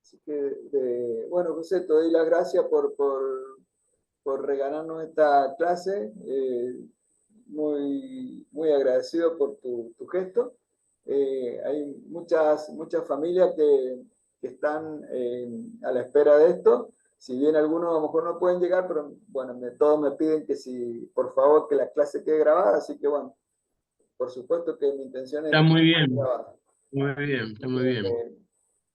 Así que, bueno, José, te doy las gracias por regalarnos esta clase. Muy agradecido por tu gesto. Hay muchas familias que están a la espera de esto. Si bien algunos a lo mejor no pueden llegar, pero bueno, todos me piden que si, por favor, que la clase quede grabada. Así que bueno, por supuesto que mi intención es Está muy dejarla bien, grabada. muy bien, está Así muy bien. que,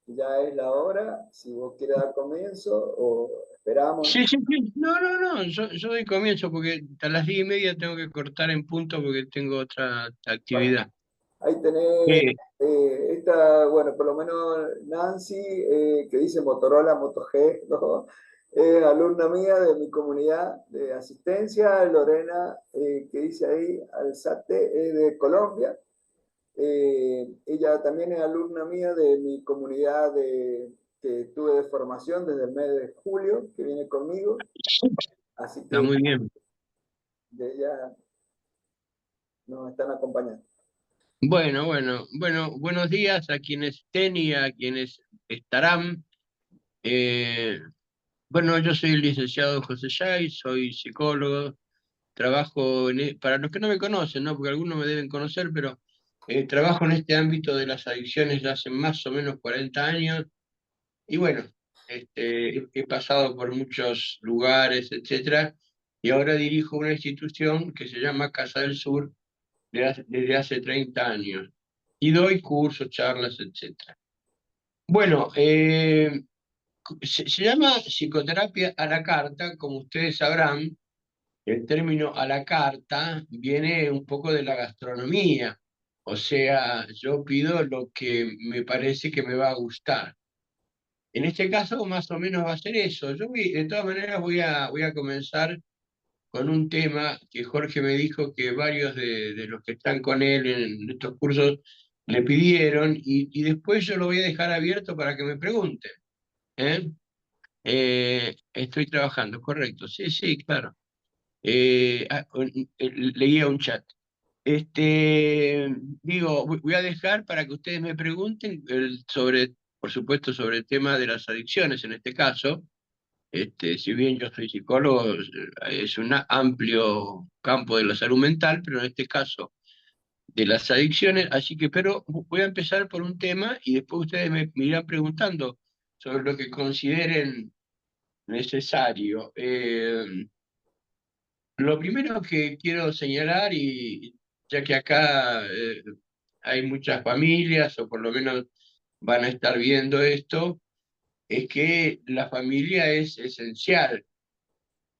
ya es la hora. Si vos quieres dar comienzo o esperamos. Sí, sí, sí. No, no, no, yo doy comienzo porque a las 10:30 tengo que cortar en punto porque tengo otra Bueno, actividad. ahí tenés Eh, esta, bueno, por lo menos Nancy, que dice Motorola Moto G, ¿no? Es alumna mía de mi comunidad de asistencia. Lorena, que dice ahí, Alzate, es de Colombia. Ella también es alumna mía de mi comunidad que tuve de formación desde el mes de julio, que viene conmigo. Así Está que muy bien. de ella nos están acompañando. Bueno, bueno, bueno, buenos días a quienes estén y a quienes estarán. Eh, bueno, yo soy el licenciado José Yay, soy psicólogo, trabajo para los que no me conocen, ¿no? Porque algunos me deben conocer, pero trabajo en este ámbito de las adicciones ya hace más o menos 40 años. Y bueno, he pasado por muchos lugares, etcétera, y ahora dirijo una institución que se llama Casa del Sur desde hace 30 años. Y doy cursos, charlas, etcétera. Bueno, se llama psicoterapia a la carta, como ustedes sabrán. El término a la carta viene un poco de la gastronomía, o sea, yo pido lo que me parece que me va a gustar. En este caso, más o menos va a ser eso. De todas maneras, voy a comenzar con un tema que Jorge me dijo que varios de los que están con él en estos cursos le pidieron, y después yo lo voy a dejar abierto para que me pregunten. ¿Eh? Estoy trabajando, correcto. Sí, sí, claro. Leía un chat. Digo, voy a dejar para que ustedes me pregunten sobre, por supuesto, sobre el tema de las adicciones en este caso. Si bien yo soy psicólogo, es un amplio campo de la salud mental, pero en este caso de las adicciones, así que, pero voy a empezar por un tema y después ustedes me irán preguntando sobre lo que consideren necesario. Lo primero que quiero señalar, y ya que acá hay muchas familias, o por lo menos van a estar viendo esto, es que la familia es esencial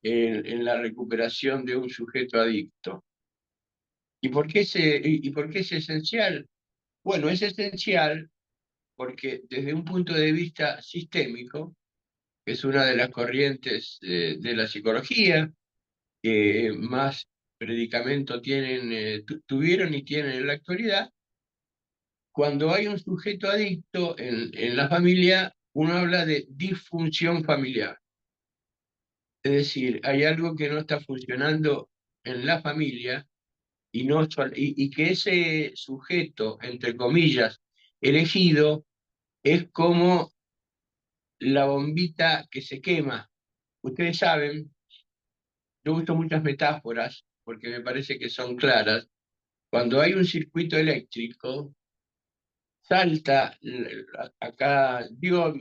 en la recuperación de un sujeto adicto. ¿Y por qué es esencial? Bueno, es esencial porque desde un punto de vista sistémico, que es una de las corrientes de la psicología, que más predicamento tuvieron y tienen en la actualidad, cuando hay un sujeto adicto en la familia, uno habla de disfunción familiar. Es decir, hay algo que no está funcionando en la familia y que ese sujeto, entre comillas, elegido, es como la bombita que se quema. Ustedes saben, yo uso muchas metáforas porque me parece que son claras. Cuando hay un circuito eléctrico, salta, acá, digo,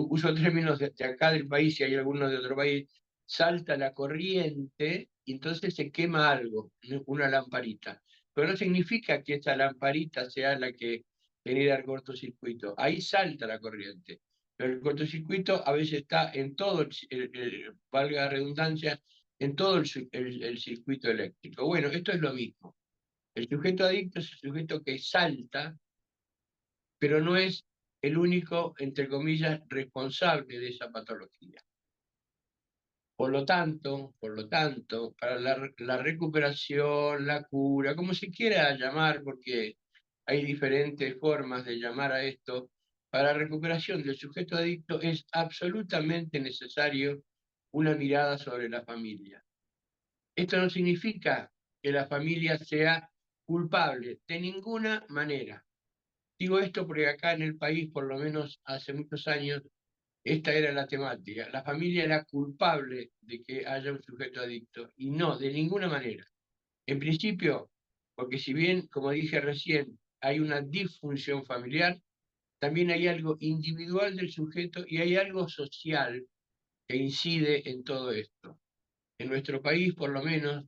uso términos de acá del país y hay algunos de otro país, salta la corriente y entonces se quema algo, una lamparita. Pero no significa que esa lamparita sea la que genera el cortocircuito. Ahí salta la corriente. Pero el cortocircuito a veces está en todo, valga la redundancia, en todo el circuito eléctrico. Bueno, esto es lo mismo. El sujeto adicto es el sujeto que salta, pero no es el único, entre comillas, responsable de esa patología. Por lo tanto, para la recuperación, la cura, como se quiera llamar, porque hay diferentes formas de llamar a esto, para la recuperación del sujeto adicto es absolutamente necesario una mirada sobre la familia. Esto no significa que la familia sea culpable, de ninguna manera. Digo esto porque acá en el país, por lo menos hace muchos años, Esta era la temática. La familia era culpable de que haya un sujeto adicto y no, de ninguna manera. En principio, porque si bien, como dije recién, hay una disfunción familiar, también hay algo individual del sujeto y hay algo social que incide en todo esto. En nuestro país, por lo menos,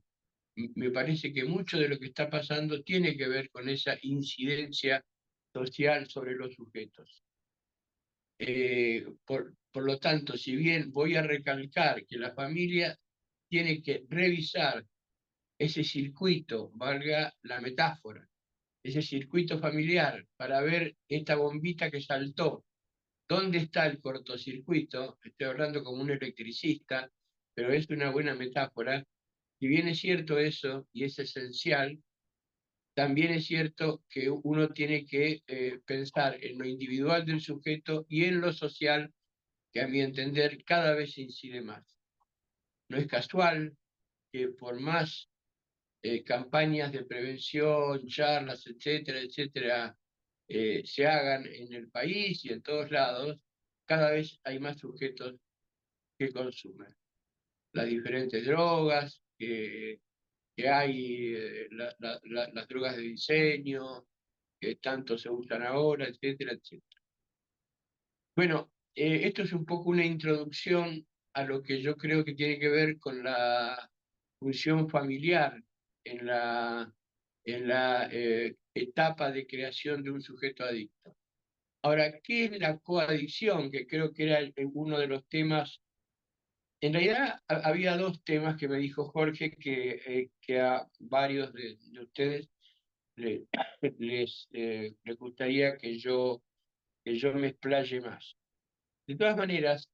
me parece que mucho de lo que está pasando tiene que ver con esa incidencia social sobre los sujetos. Por lo tanto, si bien voy a recalcar que la familia tiene que revisar ese circuito, valga la metáfora, ese circuito familiar para ver esta bombita que saltó, dónde está el cortocircuito, estoy hablando como un electricista, pero es una buena metáfora. Si bien es cierto eso y es esencial, también es cierto que uno tiene que pensar en lo individual del sujeto y en lo social, que a mi entender cada vez incide más. No es casual que por más campañas de prevención, charlas, etcétera, etcétera, se hagan en el país y en todos lados, cada vez hay más sujetos que consumen las diferentes drogas, que hay las drogas de diseño, que tanto se usan ahora, etcétera, etcétera. Bueno, esto es un poco una introducción a lo que yo creo que tiene que ver con la función familiar en la etapa de creación de un sujeto adicto. Ahora, ¿qué es la coadicción? Que creo que era uno de los temas. En realidad había dos temas que me dijo Jorge que a varios de ustedes le- les gustaría que yo me explaye más. De todas maneras,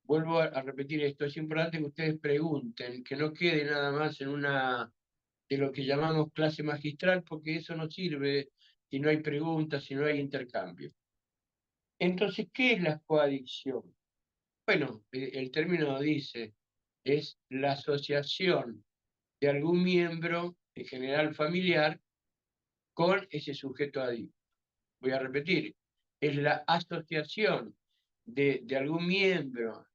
vuelvo a repetir esto, es importante que ustedes pregunten, que no quede nada más en una de lo que llamamos clase magistral, porque eso no sirve si no hay preguntas, si no hay intercambio. Entonces, ¿qué es la coadicción? Bueno, el término dice, es la asociación de algún miembro, en general familiar, con ese sujeto adicto. Voy a repetir, es la asociación de algún miembro,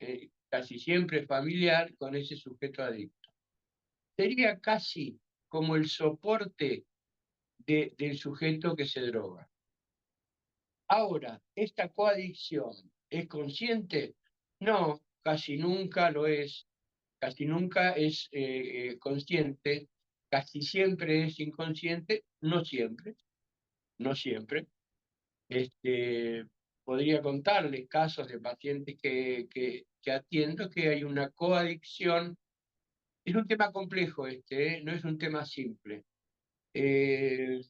casi siempre familiar, con ese sujeto adicto. Sería casi como el soporte del sujeto que se droga. Ahora, ¿esta coadicción es consciente? No, casi nunca lo es, casi nunca es consciente, casi siempre es inconsciente, no siempre, no siempre. Este, podría contarles casos de pacientes que atiendo que hay una coadicción. Es un tema complejo este, no es un tema simple. Eh,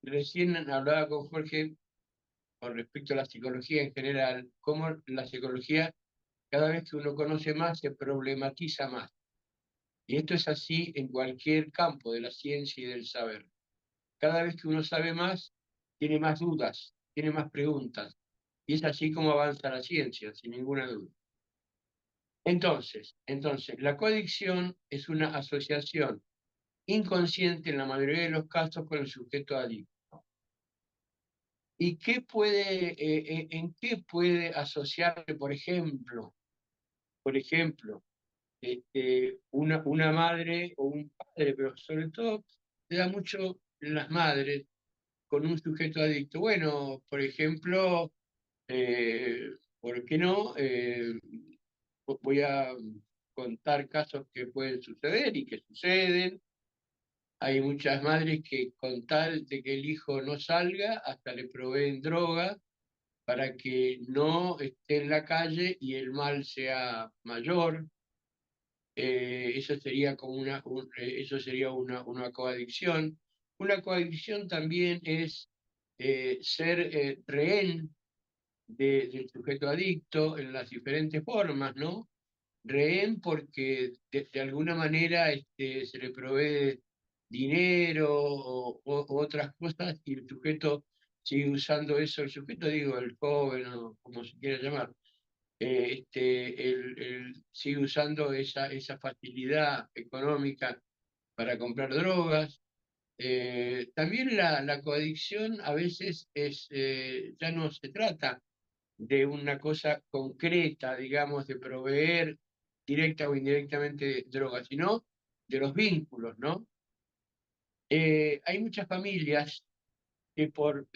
Recién hablaba con Jorge con respecto a la psicología en general, cómo la psicología, cada vez que uno conoce más, se problematiza más. Y esto es así en cualquier campo de la ciencia y del saber. Cada vez que uno sabe más, tiene más dudas, tiene más preguntas. Y es así como avanza la ciencia, sin ninguna duda. Entonces, la coadicción es una asociación inconsciente en la mayoría de los casos con el sujeto adicto. ¿Y en qué puede asociarse, por ejemplo, una madre o un padre, pero sobre todo se da mucho en las madres con un sujeto adicto? Bueno, por ejemplo, ¿por qué no? Voy a contar casos que pueden suceder y que suceden. Hay muchas madres que con tal de que el hijo no salga, hasta le proveen droga para que no esté en la calle y el mal sea mayor. Eso sería como eso sería una coadicción. Una coadicción también es ser rehén del sujeto adicto en las diferentes formas, ¿no? Rehén porque de alguna manera se le provee dinero o otras cosas y el sujeto sigue usando eso, el sujeto digo, el joven o como se quiera llamar, él sigue usando esa facilidad económica para comprar drogas. También la coadicción a veces ya no se trata de una cosa concreta, digamos, de proveer directa o indirectamente drogas, sino de los vínculos, ¿no? Hay muchas familias que por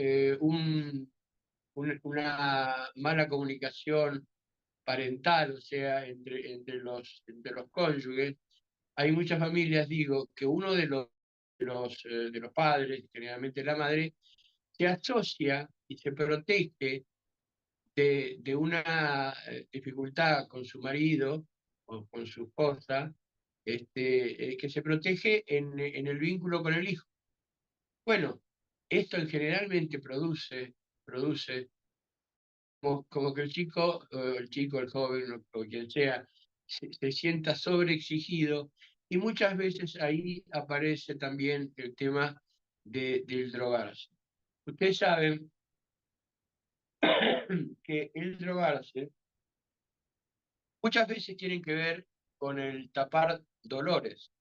una mala comunicación parental, o sea, entre los cónyuges, hay muchas familias, digo, que uno de los padres, generalmente la madre, se asocia y se protege de una dificultad con su marido o con su esposa, que se protege en el vínculo con el hijo. Bueno, esto generalmente produce como que el joven o quien sea, se sienta sobreexigido y muchas veces ahí aparece también el tema del drogarse. Ustedes saben que el drogarse muchas veces tiene que ver con el tapar dolores,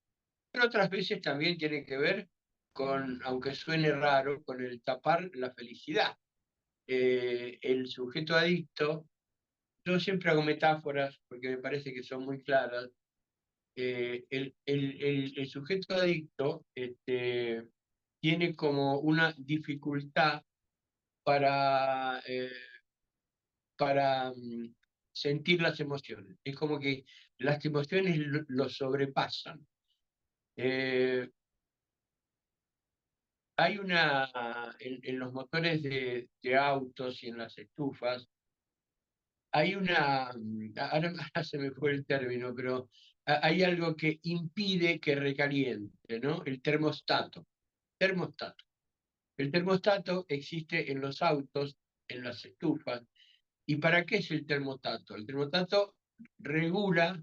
pero otras veces también tiene que ver con, aunque suene raro, con el tapar la felicidad. El sujeto adicto, yo siempre hago metáforas porque me parece que son muy claras. El sujeto adicto tiene como una dificultad para, para sentir las emociones. Es como que las emociones lo sobrepasan. Eh, Hay en los motores de autos y en las estufas, hay ahora se me fue el término, pero hay algo que impide que recaliente, ¿no? El termostato. Termostato. El termostato existe en los autos, en las estufas. ¿Y para qué es el termostato? El termostato regula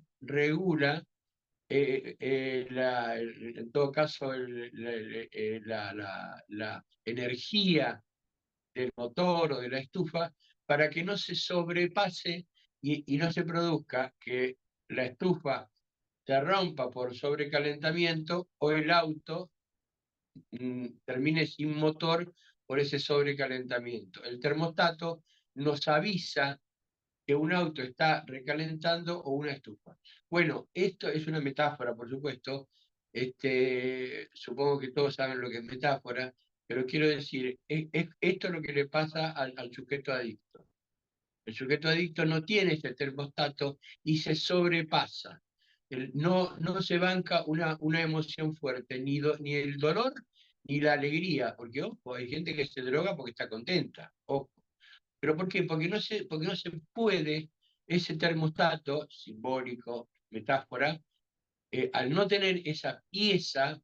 en todo caso, la energía del motor o de la estufa para que no se sobrepase y no se produzca que la estufa se rompa por sobrecalentamiento o el auto termine sin motor por ese sobrecalentamiento. El termostato nos avisa que un auto está recalentando o una estufa. Bueno, esto es una metáfora, por supuesto. Supongo que todos saben lo que es metáfora, pero quiero decir, esto es lo que le pasa al sujeto adicto. El sujeto adicto no tiene ese termostato y se sobrepasa. No se banca una emoción fuerte, ni el dolor ni la alegría, porque ojo, hay gente que se droga porque está contenta. Ojo. ¿Pero por qué? Porque no se puede ese termostato simbólico, metáfora, al no tener esa pieza,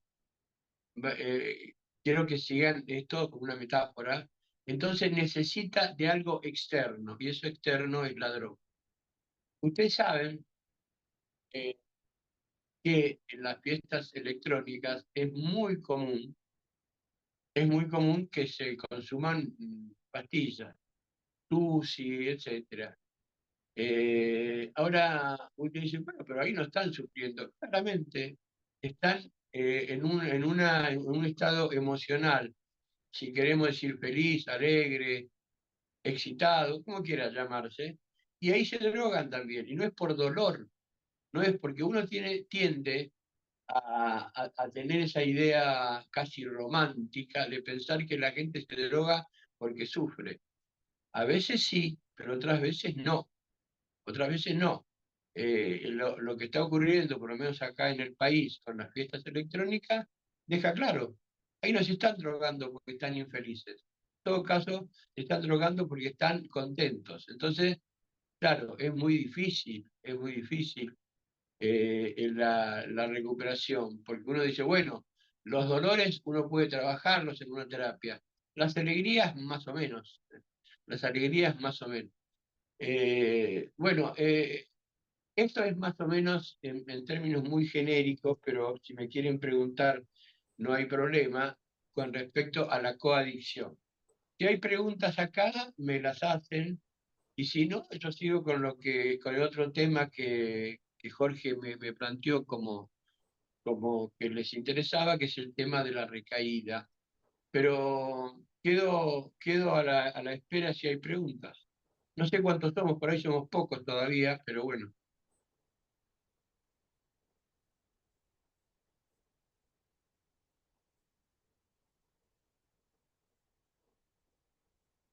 quiero que sigan esto como una metáfora, entonces necesita de algo externo, y eso externo es la droga. Ustedes saben eh, que en las fiestas electrónicas es muy común que se consuman pastillas, tusi, etcétera. Ahora usted dice, bueno, pero ahí no están sufriendo. Claramente están en un estado emocional, si queremos decir feliz, alegre, excitado, como quiera llamarse, y ahí se drogan también. Y no es por dolor, no es porque uno tiende a tener esa idea casi romántica de pensar que la gente se droga porque sufre. A veces sí, pero otras veces no. Otras veces no. Lo que está ocurriendo, por lo menos acá en el país, con las fiestas electrónicas, deja claro, ahí no se están drogando porque están infelices. En todo caso, se están drogando porque están contentos. Entonces, claro, es muy difícil la recuperación, porque uno dice, bueno, los dolores uno puede trabajarlos en una terapia, las alegrías más o menos, las alegrías más o menos. Bueno, esto es más o menos en términos muy genéricos, pero si me quieren preguntar, no hay problema con respecto a la coadicción. Si hay preguntas acá, me las hacen, y si no, yo sigo con el otro tema que Jorge me planteó como que les interesaba, que es el tema de la recaída. Pero quedo a la espera si hay preguntas. No sé cuántos somos, por ahí somos pocos todavía, pero bueno.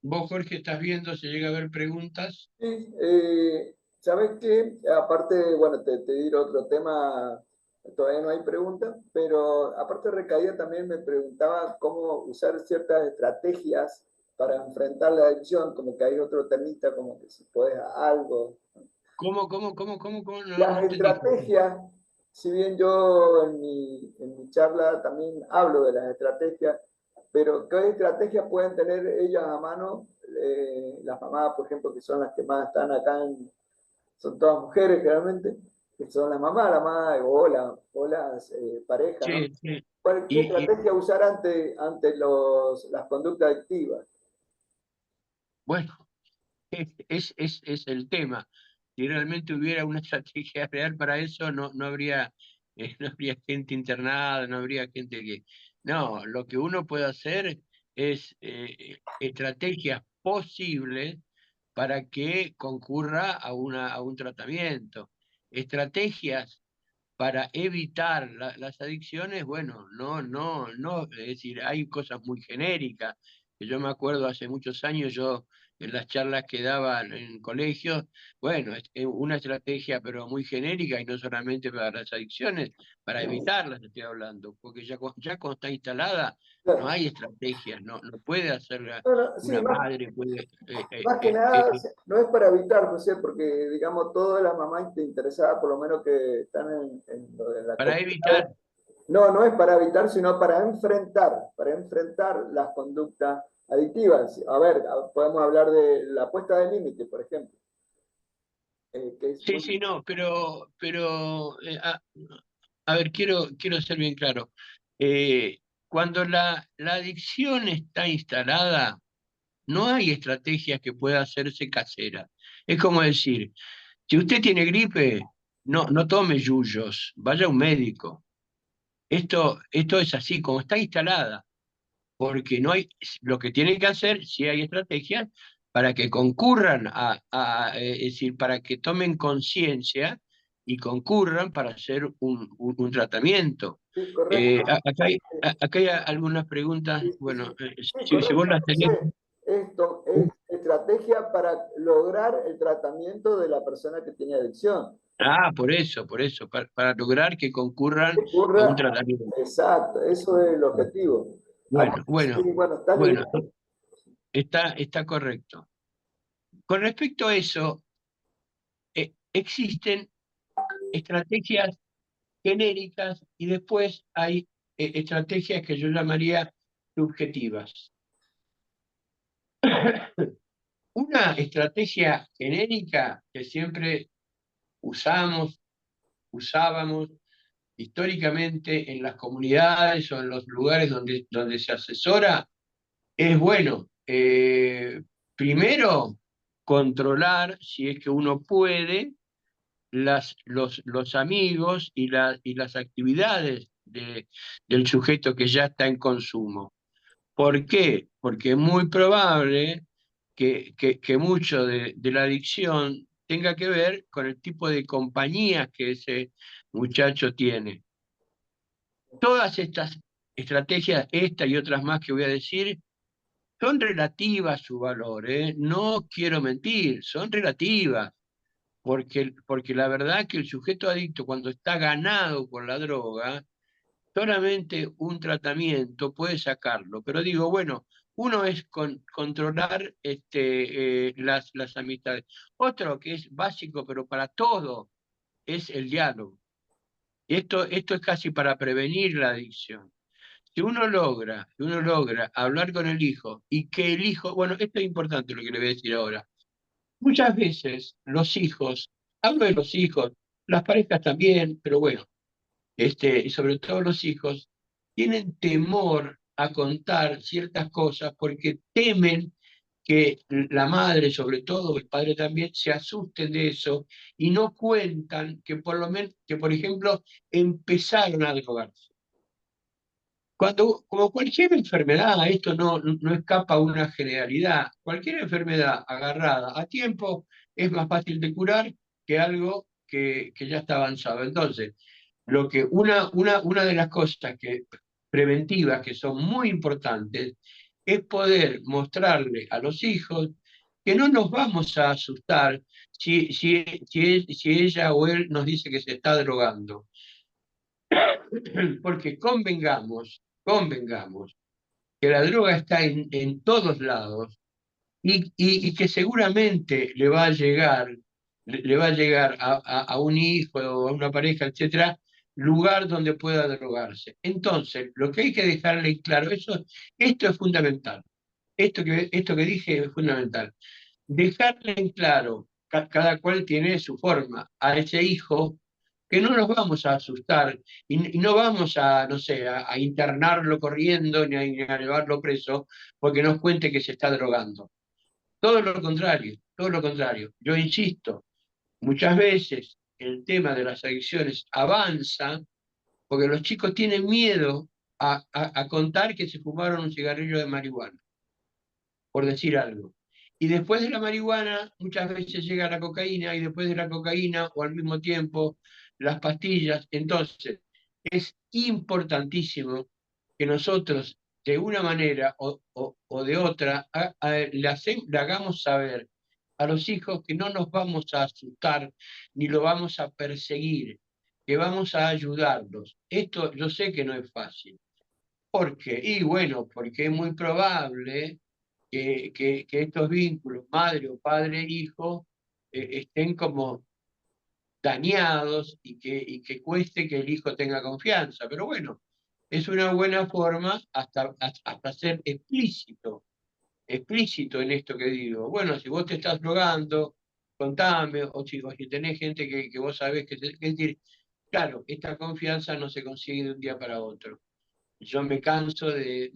Vos, Jorge, estás viendo, se llega a ver preguntas. Sí, ¿sabes qué? Aparte, bueno, te diré otro tema, todavía no hay preguntas, pero aparte recaía también me preguntaba cómo usar ciertas estrategias para enfrentar la adicción, como que hay otro temita, como que si puedes algo. ¿Cómo? No, no Las entendí. estrategias, si bien yo en mi charla también hablo de las estrategias, pero ¿qué estrategias pueden tener ellas a mano? Las mamás, por ejemplo, que son las que más están acá, son todas mujeres generalmente, que son las mamás, o las parejas, ¿no? Sí, sí. ¿Qué Y estrategia usar ante las conductas activas? bueno, es el tema. Si realmente hubiera una estrategia real para eso, no habría, no habría gente internada, no habría gente que... No, lo que uno puede hacer es estrategias posibles para que concurra a un tratamiento. Estrategias para evitar las adicciones, bueno, no, es decir, hay cosas muy genéricas, que yo me acuerdo hace muchos años, yo en las charlas que daba en colegios, bueno, es una estrategia pero muy genérica y no solamente para las adicciones, para evitarlas estoy hablando, porque ya cuando está instalada, no Claro. hay estrategias, no puede hacerla No, no, sí, una madre, puede... más que nada, no es para evitar, José, porque digamos, todas las mamás interesadas, por lo menos que están en lo de la para comunidad, evitar... no, no es para evitar, sino para enfrentar las conductas adictivas. A ver, podemos hablar de la puesta de límite, por ejemplo, que es Sí, muy... sí, no, pero a ver, quiero ser bien claro. Cuando la adicción está instalada, no hay estrategias que pueda hacerse casera. Es como decir, si usted tiene gripe, no tome yuyos, vaya a un médico. Esto es así, como está instalada porque no hay, lo que tienen que hacer, si hay estrategias, para que concurran es decir, para que tomen conciencia y concurran para hacer un tratamiento. Sí, correcto. Acá hay algunas preguntas, Sí, sí, bueno, sí. Sí, si vos correcto, las tenés. José. Esto es estrategia para lograr el tratamiento de la persona que tiene adicción. Para lograr que concurran a un Ocurra, tratamiento. exacto, eso es el objetivo. Bueno, Sí, bueno, bueno, está bueno, libre. está correcto. Con respecto a eso, existen estrategias genéricas y después hay estrategias que yo llamaría subjetivas. Una estrategia genérica que siempre usamos, usábamos históricamente en las comunidades o en los lugares donde se asesora es, bueno, primero controlar, si es que uno puede, los amigos y las actividades del sujeto que ya está en consumo. ¿Por qué? Porque es muy probable que mucho de la adicción tenga que ver con el tipo de compañías que ese muchacho tiene. Todas estas estrategias, esta y otras más que voy a decir, son relativas su valor, ¿eh? No quiero mentir, son relativas. Porque la verdad que el sujeto adicto cuando está ganado con la droga, solamente un tratamiento puede sacarlo. Pero digo, bueno, uno es controlar las amistades. Otro que es básico, pero para todo, es el diálogo. Esto es casi para prevenir la adicción. Si uno logra hablar con el hijo y que el hijo, bueno, esto es importante lo que le voy a decir ahora. Muchas veces los hijos, hablo de los hijos, las parejas también, pero bueno, y sobre todo los hijos, tienen temor a contar ciertas cosas porque temen que la madre, sobre todo, el padre también, se asusten de eso y no cuentan que por lo menos, que por ejemplo, empezaron a drogarse. como cualquier enfermedad, esto no escapa a una generalidad. Cualquier enfermedad agarrada a tiempo es más fácil de curar que algo que ya está avanzado. Entonces, una de las cosas preventivas que son muy importantes es poder mostrarle a los hijos que no nos vamos a asustar si ella o él nos dice que se está drogando. Porque convengamos que la droga está en todos lados y que seguramente le va a llegar a un hijo o a una pareja, etcétera, lugar donde pueda drogarse. Entonces, lo que hay que dejarle en claro, esto es fundamental. Esto que dije es fundamental. Dejarle en claro, cada cual tiene su forma, a ese hijo, que no nos vamos a asustar y no vamos a, no sé, a internarlo corriendo ni a llevarlo preso porque nos cuente que se está drogando. Todo lo contrario, todo lo contrario. Yo insisto, muchas veces el tema de las adicciones avanza porque los chicos tienen miedo a contar que se fumaron un cigarrillo de marihuana, por decir algo. Y después de la marihuana, muchas veces llega la cocaína y después de la cocaína o al mismo tiempo las pastillas. Entonces, es importantísimo que nosotros, de una manera o de otra, le hagamos saber a los hijos que no nos vamos a asustar ni lo vamos a perseguir, que vamos a ayudarlos. Esto yo sé que no es fácil. ¿Por qué? Y bueno, porque es muy probable que estos vínculos, madre o padre, hijo, estén como dañados y que cueste que el hijo tenga confianza. Pero bueno, es una buena forma hasta ser explícito en esto que digo. Bueno, si vos te estás drogando, contame, o si tenés gente que vos sabés es decir, claro, esta confianza no se consigue de un día para otro. Yo me canso de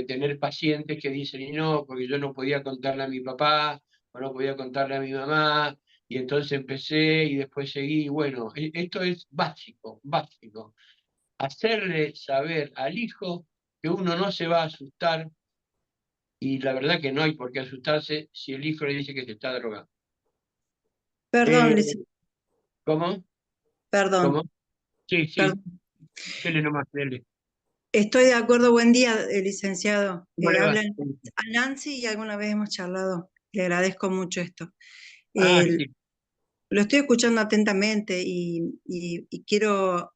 tener pacientes que dicen, y no, porque yo no podía contarle a mi papá, o no podía contarle a mi mamá, y entonces empecé y después seguí. Bueno, esto es básico, básico. Hacerle saber al hijo que uno no se va a asustar, y la verdad que no hay por qué asustarse si el hijo le dice que se está drogando. Perdón, Eh, ¿Cómo? perdón, ¿Cómo? Sí, sí, perdón. dele nomás, dele. Estoy de acuerdo. Buen día, licenciado. ¿Cómo le va? Hablan a Nancy y alguna vez hemos charlado. Le agradezco mucho esto. Ah, Eh, sí, lo estoy escuchando atentamente y quiero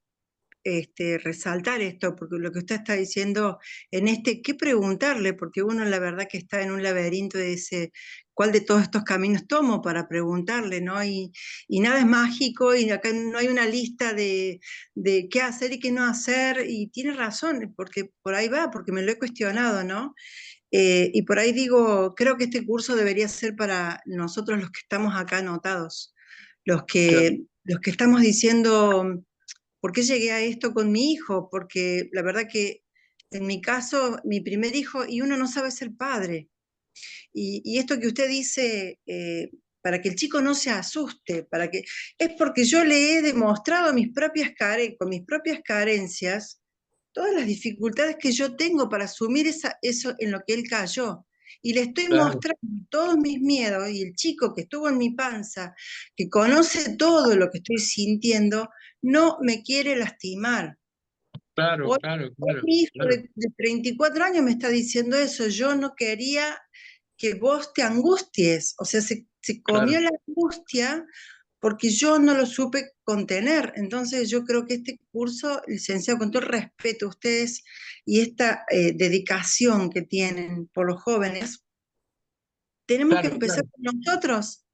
resaltar esto, porque lo que usted está diciendo en qué preguntarle, porque uno la verdad que está en un laberinto y dice, ¿cuál de todos estos caminos tomo para preguntarle, ¿no? Y nada es mágico y acá no hay una lista de qué hacer y qué no hacer, y tiene razón, porque por ahí va, porque me lo he cuestionado, ¿no? Y por ahí digo, creo que este curso debería ser para nosotros los que estamos acá anotados, claro, los que estamos diciendo, ¿por qué llegué a esto con mi hijo? Porque la verdad que en mi caso, mi primer hijo, y uno no sabe ser padre. Y esto que usted dice, para que el chico no se asuste, es porque yo le he demostrado con mis propias carencias todas las dificultades que yo tengo para asumir eso en lo que él cayó. Y le estoy claro, mostrando todos mis miedos y el chico que estuvo en mi panza, que conoce todo lo que estoy sintiendo, no me quiere lastimar. claro, Hoy, claro, hoy claro, mi hijo claro, de 34 años me está diciendo eso. Yo no quería que vos te angusties. O sea, se comió claro. la angustia porque yo no lo supe contener. Entonces yo creo que este curso, licenciado, con todo el respeto a ustedes y esta dedicación que tienen por los jóvenes, tenemos que Claro, empezar claro. por nosotros.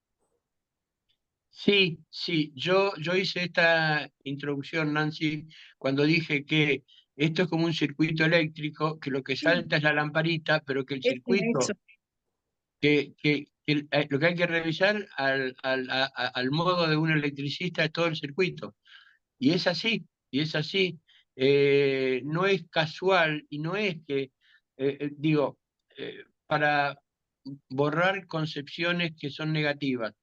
Sí, sí, yo hice esta introducción, Nancy, cuando dije que esto es como un circuito eléctrico, que lo que Sí, salta es la lamparita, pero que el eso. circuito, lo que hay que revisar al modo de un electricista es todo el circuito. Y es así, y es así. No es casual y no es que, digo, para borrar concepciones que son negativas.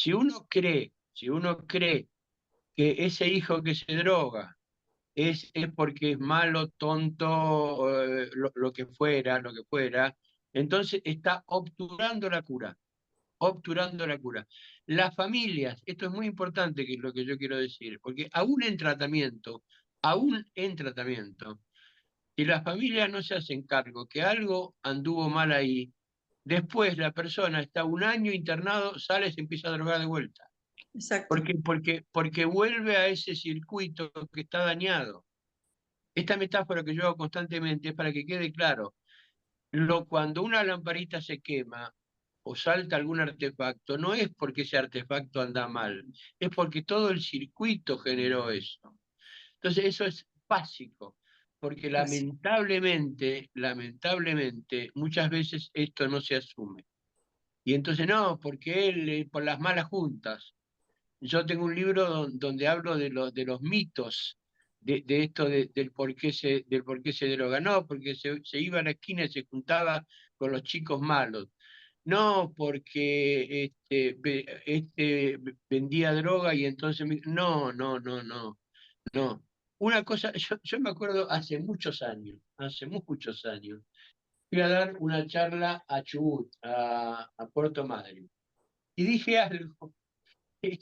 Si uno cree que ese hijo que se droga es porque es malo, tonto, lo que fuera, lo que fuera. Entonces está obturando la cura, obturando la cura. Las familias, esto es muy importante, que es lo que yo quiero decir, porque aún en tratamiento, si las familias no se hacen cargo que algo anduvo mal ahí, después la persona está un año internado, sale y se empieza a drogar de vuelta. Exacto. Porque vuelve a ese circuito que está dañado. Esta metáfora que yo hago constantemente es para que quede claro. Cuando una lamparita se quema o salta algún artefacto, no es porque ese artefacto anda mal, es porque todo el circuito generó eso. Entonces eso es básico, porque Así. lamentablemente, muchas veces esto no se asume. Y entonces no, porque él, por las malas juntas. Yo tengo un libro donde hablo de los mitos de esto del por qué se droga. No, porque se iba a la esquina y se juntaba con los chicos malos. No, porque vendía droga y entonces... No, no, no, no, no. Una cosa, yo me acuerdo hace muchos años, fui a dar una charla a Chubut, a Puerto Madryn, y dije algo que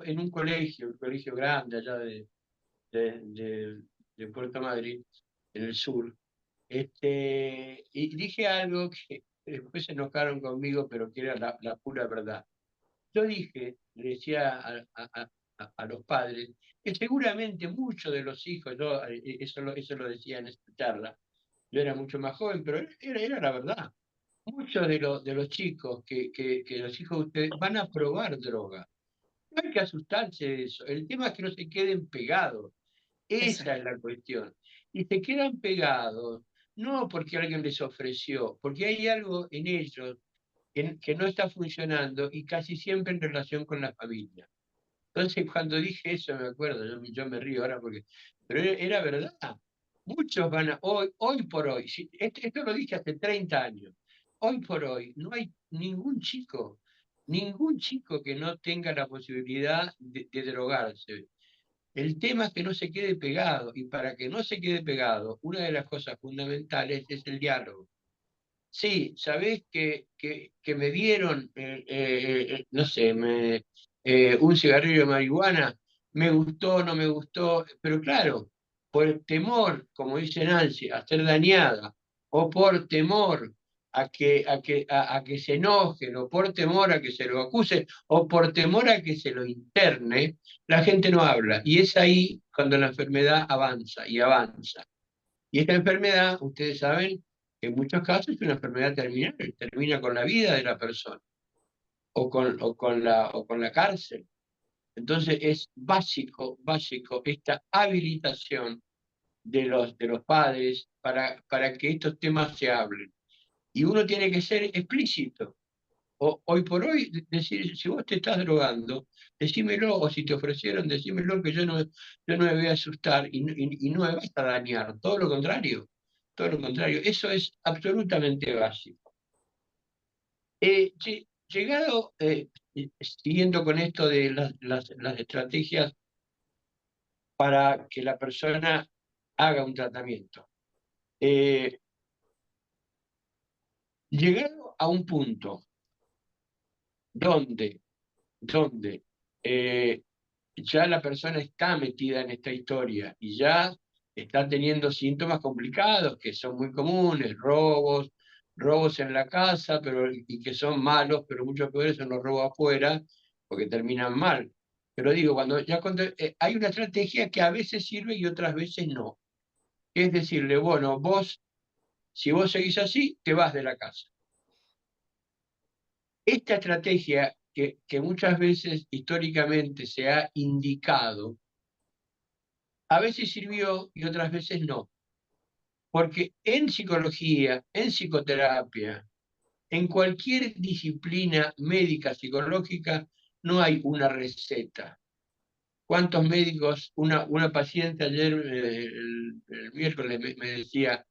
en un colegio grande allá de, de- de Puerto Madryn, en el sur, y dije algo que después se enojaron conmigo, pero que era la pura verdad. Yo dije, le decía a los padres, que seguramente muchos de los hijos, eso lo decía en esta charla, yo era mucho más joven, pero era la verdad. Muchos de los chicos que los hijos de ustedes van a probar droga. No hay que asustarse de eso. El tema es que no se queden pegados. Esa Exacto. es la cuestión. Y se quedan pegados, no porque alguien les ofreció, porque hay algo en ellos que no está funcionando y casi siempre en relación con la familia. Entonces, cuando dije eso, me acuerdo, yo me río ahora porque, pero era verdad. Muchos hoy por hoy, esto lo dije hace 30 años, hoy por hoy no hay ningún chico que no tenga la posibilidad de drogarse. El tema es que no se quede pegado, y para que no se quede pegado, una de las cosas fundamentales es el diálogo. Sí, sabés que me dieron, no sé, un cigarrillo de marihuana, me gustó, no me gustó, pero claro, por el temor, como dice Nancy, a ser dañada, o por temor a que se enojen, o por temor a que se lo acuse, o por temor a que se lo interne, la gente no habla. Y es ahí cuando la enfermedad avanza y avanza. Y esta enfermedad, ustedes saben, en muchos casos es una enfermedad terminal, termina con la vida de la persona o con la cárcel. Entonces es básico esta habilitación de los padres para que estos temas se hablen. Y uno tiene que ser explícito. Hoy por hoy, decir, si vos te estás drogando, decímelo, o si te ofrecieron, decímelo, que yo no me voy a asustar y no me vas a dañar, todo lo contrario, eso es absolutamente básico. Llegado, siguiendo con esto de las estrategias para que la persona haga un tratamiento, eh, llegado a un punto donde, donde eh, ya la persona está metida en esta historia y ya está teniendo síntomas complicados que son muy comunes, robos en la casa, y que son malos, pero muchos peores son los robos afuera, porque terminan mal. Pero digo, hay una estrategia que a veces sirve y otras veces no. Es decirle, bueno, si vos seguís así, te vas de la casa. Esta estrategia que muchas veces históricamente se ha indicado, a veces sirvió y otras veces no. Porque en psicología, en psicoterapia, en cualquier disciplina médica psicológica, no hay una receta. ¿Cuántos médicos? Una paciente ayer, el miércoles, me decía,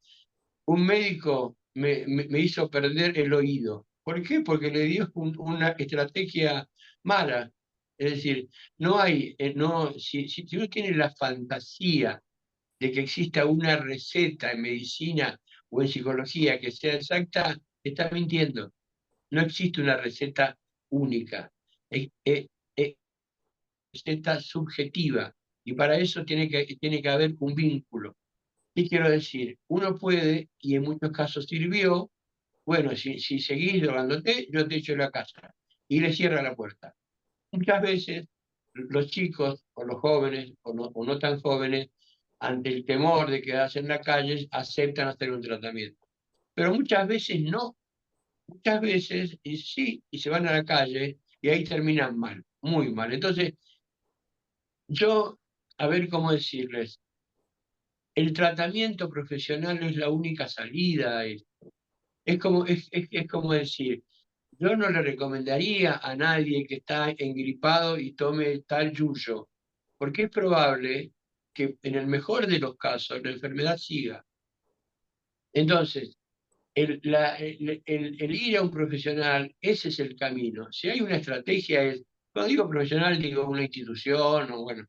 un médico me hizo perder el oído. ¿Por qué? Porque le dio una estrategia mala. Es decir, no hay, no, si uno tiene la fantasía de que exista una receta en medicina o en psicología que sea exacta, está mintiendo. No existe una receta única. Es receta subjetiva. Y para eso tiene que haber un vínculo. ¿Qué quiero decir? Uno puede, y en muchos casos sirvió, bueno, si seguís drogándote, yo te echo de la casa. Y le cierra la puerta. Muchas veces los chicos o los jóvenes o no tan jóvenes, ante el temor de quedarse en la calle, aceptan hacer un tratamiento. Pero muchas veces no, muchas veces y sí, y se van a la calle y ahí terminan mal, muy mal. Entonces, yo, a ver cómo decirles, el tratamiento profesional no es la única salida. Es como decir, yo no le recomendaría a nadie que está engripado y tome tal yuyo, porque es probable que en el mejor de los casos la enfermedad siga. Entonces, el ir a un profesional, ese es el camino. Si hay una estrategia, cuando digo profesional, digo una institución, o bueno,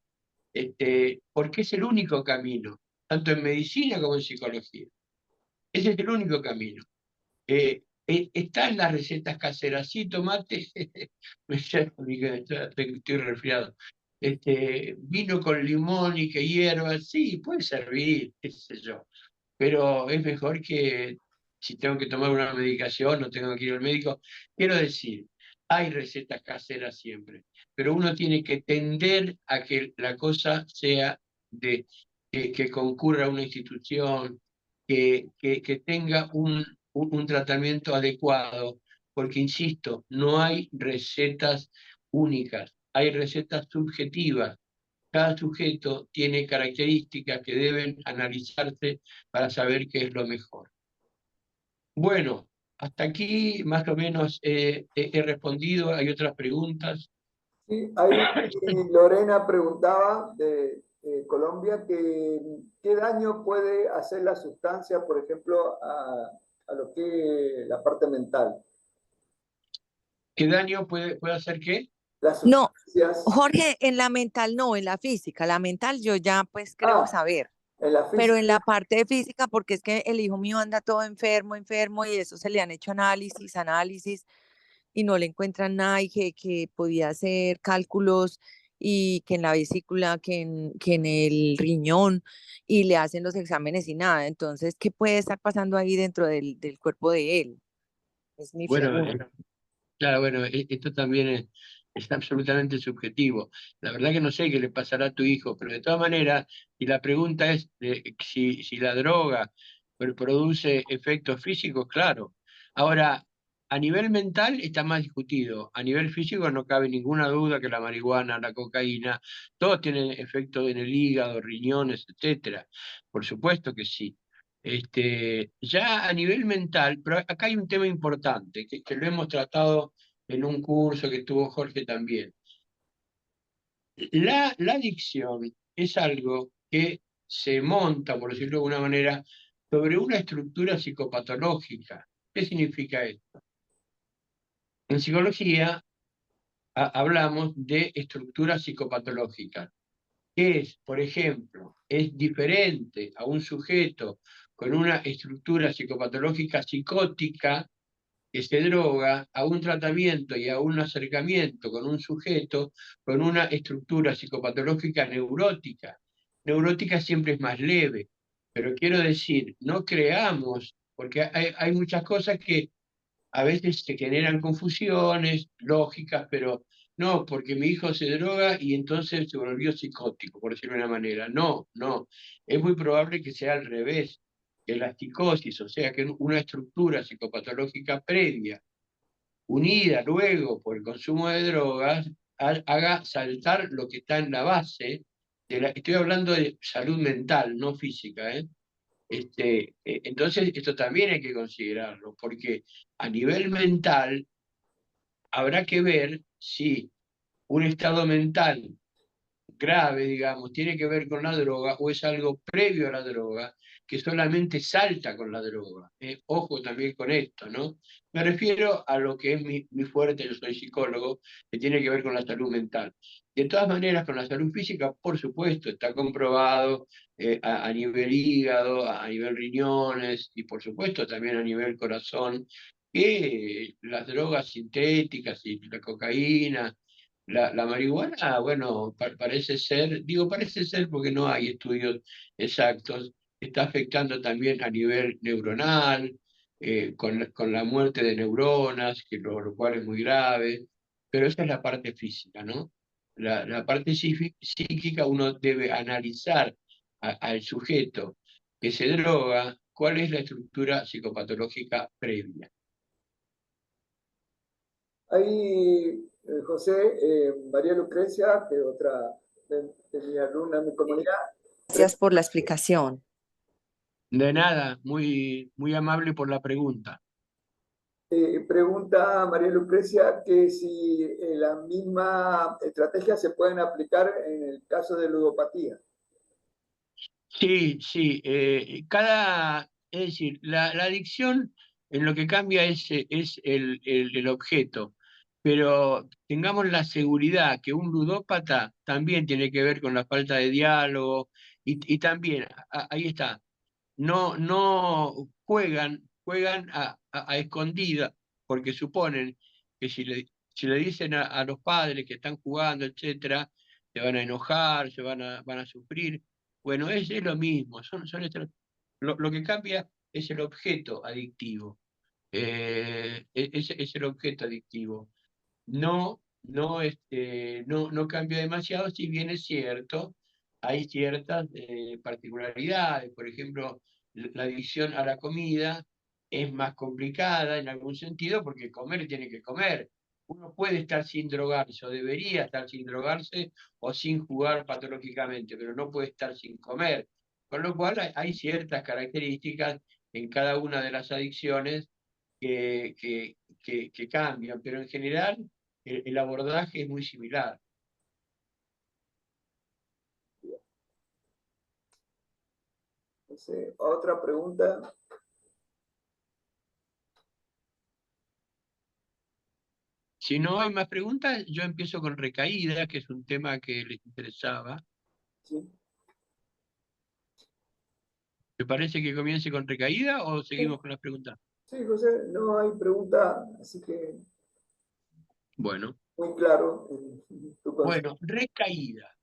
porque es el único camino, tanto en medicina como en psicología. Ese es el único camino. Están las recetas caseras, sí, tomate, estoy resfriado. Vino con limón y que hierba, sí, puede servir, qué sé yo, pero es mejor que si tengo que tomar una medicación, no tengo que ir al médico. Quiero decir, hay recetas caseras siempre, pero uno tiene que tender a que la cosa sea que concurra a una institución, que tenga un tratamiento adecuado, porque, insisto, no hay recetas únicas, hay recetas subjetivas. Cada sujeto tiene características que deben analizarse para saber qué es lo mejor. Bueno, hasta aquí más o menos he respondido. ¿Hay otras preguntas? Sí, ahí Lorena preguntaba de Colombia que qué daño puede hacer la sustancia, por ejemplo, a lo que la parte mental. ¿Qué daño puede hacer qué? Las No, sustancias. Jorge, en la mental no, en la física. La mental yo ya pues creo Ah, saber, en la pero en física. la parte de física, porque es que el hijo mío anda todo enfermo, enfermo, y eso se le han hecho análisis, y no le encuentran nada, y que podía hacer cálculos, y que en la vesícula, que en el riñón, y le hacen los exámenes y nada. Entonces, ¿qué puede estar pasando ahí dentro del cuerpo de él? Es mi Bueno, pregunta. claro, bueno, esto también es absolutamente subjetivo. La verdad que no sé qué le pasará a tu hijo, pero de todas maneras, si la pregunta es si la droga produce efectos físicos, claro. Ahora, a nivel mental está más discutido. A nivel físico no cabe ninguna duda que la marihuana, la cocaína, todos tienen efectos en el hígado, riñones, etcétera. Por supuesto que sí. Ya a nivel mental, pero acá hay un tema importante que lo hemos tratado en un curso que tuvo Jorge también. La adicción es algo que se monta, por decirlo de alguna manera, sobre una estructura psicopatológica. ¿Qué significa esto? En psicología hablamos de estructuras psicopatológicas, que es, por ejemplo, es diferente a un sujeto con una estructura psicopatológica psicótica que se droga a un tratamiento y a un acercamiento con un sujeto con una estructura psicopatológica neurótica. Neurótica siempre es más leve, pero quiero decir, no creamos, porque hay muchas cosas que a veces se generan confusiones lógicas, pero no, porque mi hijo se droga y entonces se volvió psicótico, por decirlo de una manera. No, no. Es muy probable que sea al revés, que la psicosis, o sea, que una estructura psicopatológica previa, unida luego por el consumo de drogas, haga saltar lo que está en la base. Estoy hablando de salud mental, no física, ¿eh? Entonces, esto también hay que considerarlo, porque a nivel mental habrá que ver si un estado mental grave, digamos, tiene que ver con la droga o es algo previo a la droga que solamente salta con la droga. Ojo también con esto, ¿no? Me refiero a lo que es mi fuerte, yo soy psicólogo, que tiene que ver con la salud mental. De todas maneras, con la salud física, por supuesto, está comprobado a nivel hígado, a nivel riñones y por supuesto también a nivel corazón, que las drogas sintéticas y la cocaína, la marihuana, bueno, parece ser, digo parece ser porque no hay estudios exactos, está afectando también a nivel neuronal, con la muerte de neuronas, que lo cual es muy grave, pero esa es la parte física, ¿no? La parte psíquica uno debe analizar al sujeto que se droga, cuál es la estructura psicopatológica previa. Ahí, José, María Lucrecia, que otra de mi alumna, de mi comunidad, Gracias por la explicación. De nada, muy, muy amable por la pregunta. pregunta María Lucrecia que si la misma estrategia se pueden aplicar en el caso de ludopatía. Sí, sí, es decir, la adicción en lo que cambia es el objeto, pero tengamos la seguridad que un ludópata también tiene que ver con la falta de diálogo y también, ahí está, no juegan a escondida, porque suponen que si le dicen a los padres que están jugando, etcétera, se van a enojar, van a sufrir. Bueno, es lo mismo, lo que cambia es el objeto adictivo. Es el objeto adictivo. No cambia demasiado, si bien es cierto, hay ciertas particularidades. Por ejemplo, la adicción a la comida es más complicada en algún sentido porque comer tiene que comer. Uno puede estar sin drogarse o debería estar sin drogarse o sin jugar patológicamente, pero no puede estar sin comer. Con lo cual hay ciertas características en cada una de las adicciones que cambian, pero en general el abordaje es muy similar. Otra pregunta. Si no hay más preguntas, yo empiezo con recaída, que es un tema que les interesaba. Sí, ¿Te parece que comience con recaída o seguimos con las preguntas? sí, José, no hay pregunta, así que Bueno, muy claro tu concepto. bueno, recaída.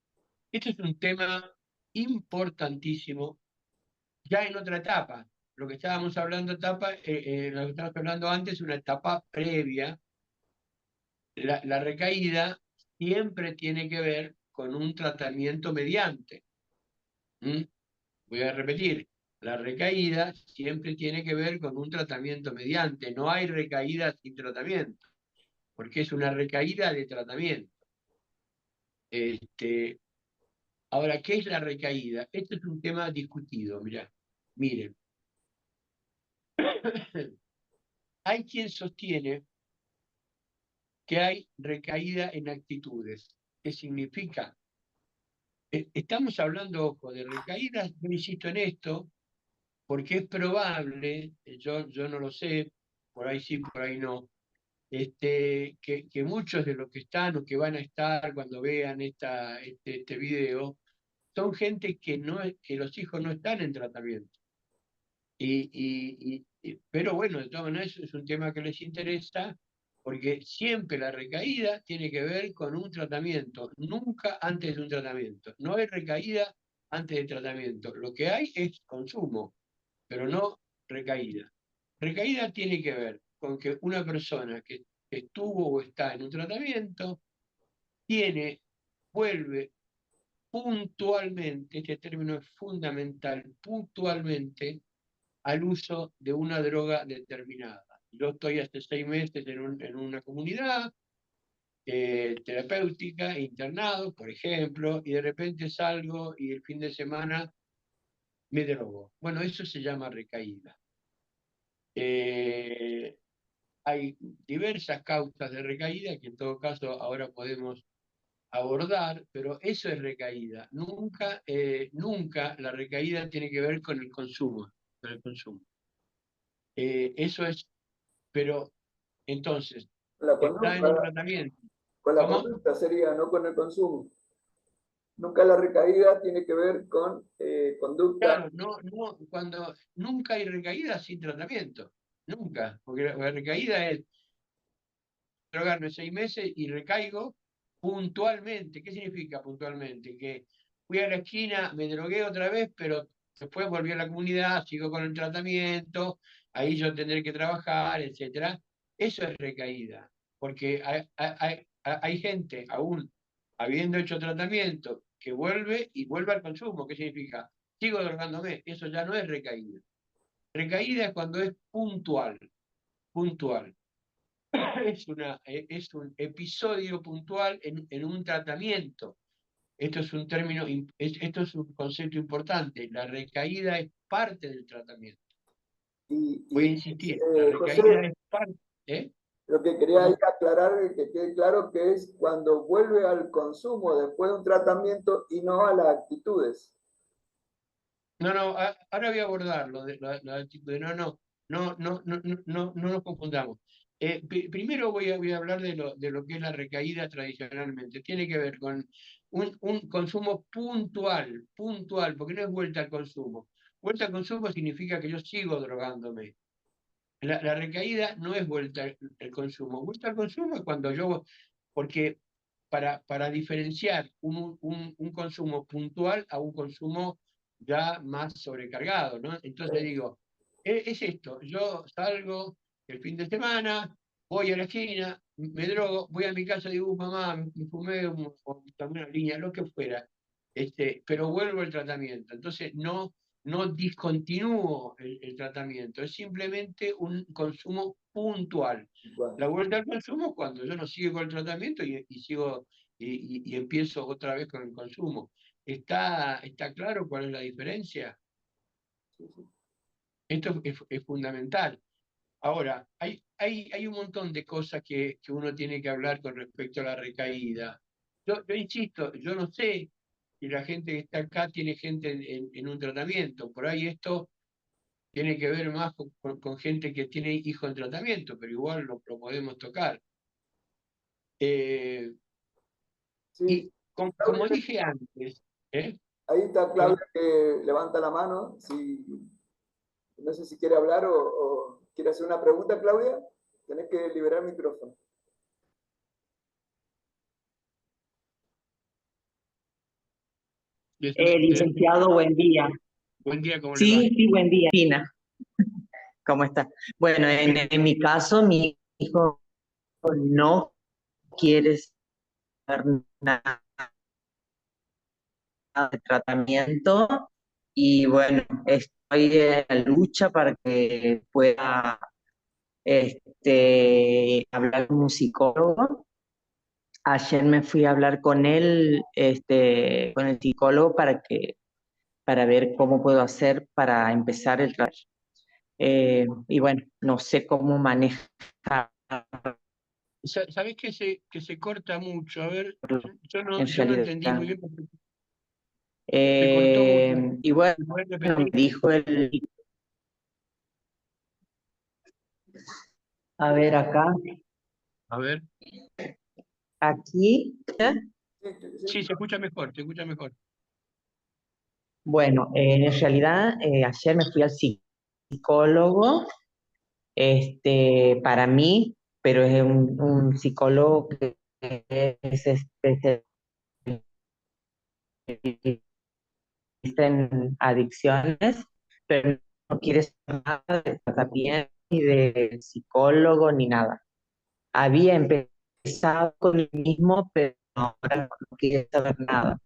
Este es un tema importantísimo, ya en otra etapa. Lo que estábamos hablando, lo que estábamos hablando antes, una etapa previa. La recaída siempre tiene que ver con un tratamiento mediante. ¿Mm? Voy a repetir, la recaída siempre tiene que ver con un tratamiento mediante. No hay recaída sin tratamiento, porque es una recaída de tratamiento. Este, ahora, ¿qué es la recaída? Este es un tema discutido, mirá. Miren, hay quien sostiene que hay recaída en actitudes. ¿Qué significa? Estamos hablando, ojo, de recaídas, yo insisto en esto, porque es probable, yo no lo sé, por ahí sí, por ahí no, que muchos de los que están o que van a estar cuando vean este video son gente que los hijos no están en tratamiento. Pero bueno, de todas maneras es un tema que les interesa porque siempre la recaída tiene que ver con un tratamiento, nunca antes de un tratamiento. No hay recaída antes del tratamiento. Lo que hay es consumo, pero no recaída. Recaída tiene que ver con que una persona que estuvo o está en un tratamiento vuelve puntualmente, este término es fundamental, puntualmente al uso de una droga determinada. Yo estoy hace 6 meses en una comunidad terapéutica, internado, por ejemplo, y de repente salgo y el fin de semana me drogo. Bueno, eso se llama recaída. Hay diversas causas de recaída que en todo caso ahora podemos abordar, pero eso es recaída. Nunca, nunca la recaída tiene que ver con el consumo. Con el consumo. Eso es, pero entonces, La está en conducta, un tratamiento. con la ¿Cómo? conducta sería, no con el consumo. Nunca la recaída tiene que ver con conducta. Claro, nunca hay recaída sin tratamiento. Nunca. Porque la recaída es drogarme 6 meses y recaigo puntualmente. ¿Qué significa puntualmente? Que fui a la esquina, me drogué otra vez, pero después volví a la comunidad, sigo con el tratamiento, ahí yo tendré que trabajar, etcétera. Eso es recaída, porque hay gente, aún habiendo hecho tratamiento, que vuelve y vuelve al consumo. ¿Qué significa? Sigo drogándome. Eso ya no es recaída. Recaída es cuando es puntual, puntual. Es un episodio puntual en un tratamiento. Esto es un término, esto es un concepto importante. La recaída es parte del tratamiento. Voy a insistir, la José, recaída es parte. ¿Eh? lo que quería ahí aclarar, que quede claro que es cuando vuelve al consumo después de un tratamiento y no a las actitudes. No, no, ahora voy a abordarlo, la actitud de no nos confundamos. Primero voy a hablar de lo que es la recaída tradicionalmente. Tiene que ver con un consumo puntual, puntual, porque no es vuelta al consumo. Vuelta al consumo significa que yo sigo drogándome. La recaída no es vuelta al consumo. Vuelta al consumo es cuando yo, porque para diferenciar un consumo puntual a un consumo ya más sobrecargado, ¿no? Entonces digo, es esto, yo salgo el fin de semana, voy a la esquina, me drogo, voy a mi casa y digo, mamá, me fumé o tomé una línea, lo que fuera, pero vuelvo al tratamiento. Entonces no discontinúo el tratamiento, es simplemente un consumo puntual. Bueno, La vuelta al consumo es cuando yo no sigo con el tratamiento y sigo y empiezo otra vez con el consumo. ¿Está claro cuál es la diferencia? sí, sí. Esto es fundamental. Ahora, hay un montón de cosas que uno tiene que hablar con respecto a la recaída. Yo insisto, yo no sé si la gente que está acá tiene gente en un tratamiento. Por ahí esto tiene que ver más con gente que tiene hijos en tratamiento, pero igual lo podemos tocar. Eh, Sí, y como dije antes, ¿eh? ahí está Perdón, Claudia que levanta la mano. No sé si quiere hablar o quiere hacer una pregunta, Claudia. Tenés que liberar el micrófono. Licenciado, buen día. buen día, ¿cómo le va? Sí, sí, buen día. Fina, ¿cómo está? Bueno, en mi caso, mi hijo no quiere saber nada de tratamiento y bueno, estoy en la lucha para que pueda hablar con un psicólogo. Ayer me fui a hablar con él, con el psicólogo para ver cómo puedo hacer para empezar el tratamiento. Y bueno, no sé cómo manejar ¿Sabés que se corta mucho? A ver, en yo no entendí realidad. muy bien porque se cortó mucho. Y bueno, ¿Me puedes me repetir? dijo a ver acá, A ver. aquí, Sí, Sí, sí. se escucha mejor, se escucha mejor. bueno, en realidad ayer me fui al psicólogo, para mí, pero es un psicólogo que es especialista en adicciones, pero no quiere saber nada de tratamiento, ni de psicólogo, ni nada. Había empezado con el mismo, pero ahora no quiere saber nada.